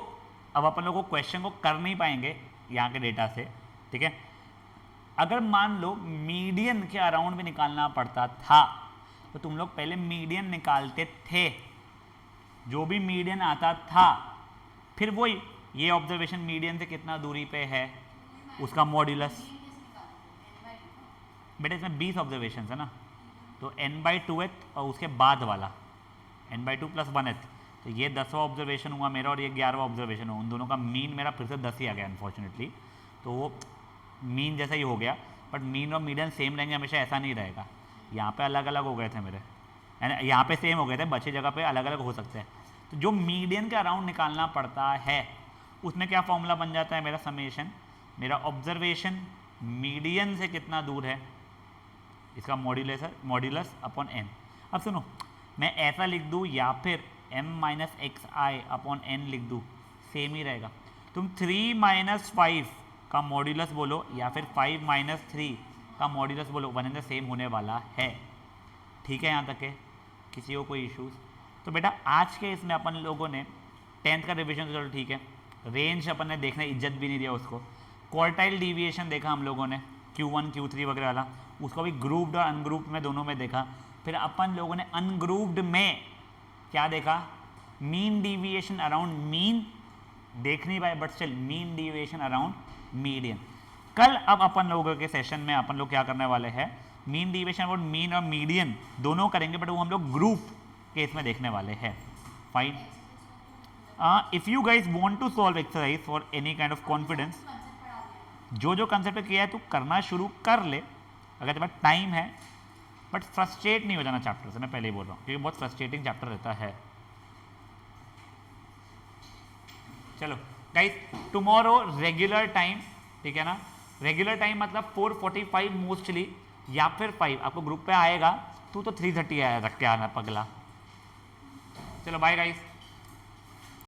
अब अपन लोग को क्वेश्चन को कर नहीं पाएंगे यहाँ के डेटा से, ठीक है। अगर मान लो मीडियन के अराउंड भी निकालना पड़ता था तो तुम लोग पहले मीडियन निकालते थे, जो भी मीडियन आता था, फिर वही ये ऑब्जर्वेशन मीडियन से कितना दूरी पे है उसका मॉड्यूलस। बेटा इसमें 20 ऑब्जर्वेशन है ना, तो n/2th और उसके बाद वाला n/2 + 1th, तो ये 10वां ऑब्जर्वेशन हुआ मेरा और ये 11वां ऑब्जर्वेशन हुआ। उन दोनों का मीन मेरा फिर से 10 ही आ गया अनफॉर्चुनेटली, तो वो मीन जैसा ही हो गया। बट मीन और मीडियन सेम रहेंगे हमेशा, ऐसा नहीं रहेगा। यहाँ पे अलग अलग हो गए थे मेरे, यहाँ पे सेम हो गए थे, बची जगह पे अलग अलग हो सकते हैं। तो जो मीडियन के अराउंड निकालना पड़ता है उसमें क्या फॉर्मूला बन जाता है मेरा, समेशन, मेरा ऑब्जर्वेशन मीडियन से कितना दूर है इसका मॉड्यूलस अपॉन n। अब सुनो, मैं ऐसा लिख दूँ या फिर m - xi अपॉन n लिख दूँ, सेम ही रहेगा। तुम 3 - 5 का मॉड्यूलस बोलो या फिर 5 - 3 का मॉड्यूलस बोलो, वन एंड द सेम होने वाला है। ठीक है यहाँ तक है, किसी को कोई इश्यूज? तो बेटा आज के इसमें अपन लोगों ने 10th का रिविजन, चलो ठीक है, रेंज अपन ने देखने इज्जत भी नहीं दिया उसको, क्वार्टाइल डिविएशन देखा हम लोगों ने, Q1 Q3 वगैरह वाला, उसको भी ग्रुप्ड और अनग्रुप्ड में दोनों में देखा। फिर अपन लोगों ने अनग्रुप्ड में क्या देखा, मीन डिविएशन अराउंड मीन देख नहीं पाए, but still mean deviation around median. कल अब अपन लोगों के सेशन में अपन लोग क्या करने वाले हैं, मीन डिविएशन अबाउट मीन और मीडियन दोनों करेंगे, बट वो हम लोग ग्रुप केस में देखने वाले हैं। Fine. If you guys want to solve exercise for any kind of confidence, जो कंसेप्ट किया है तू करना शुरू कर ले अगर तुम्हारे पास टाइम है, बट फ्रस्ट्रेट नहीं हो जाना चैप्टर से, मैं पहले ही बोल रहा हूँ, क्योंकि बहुत फ्रस्ट्रेटिंग चैप्टर रहता है। चलो गाइज, टुमारो रेगुलर टाइम, ठीक है ना, रेगुलर टाइम मतलब 4:45 मोस्टली या फिर 5, आपको ग्रुप पे आएगा तू तो 330 आया रख के आना पगला। चलो बाय गाइस।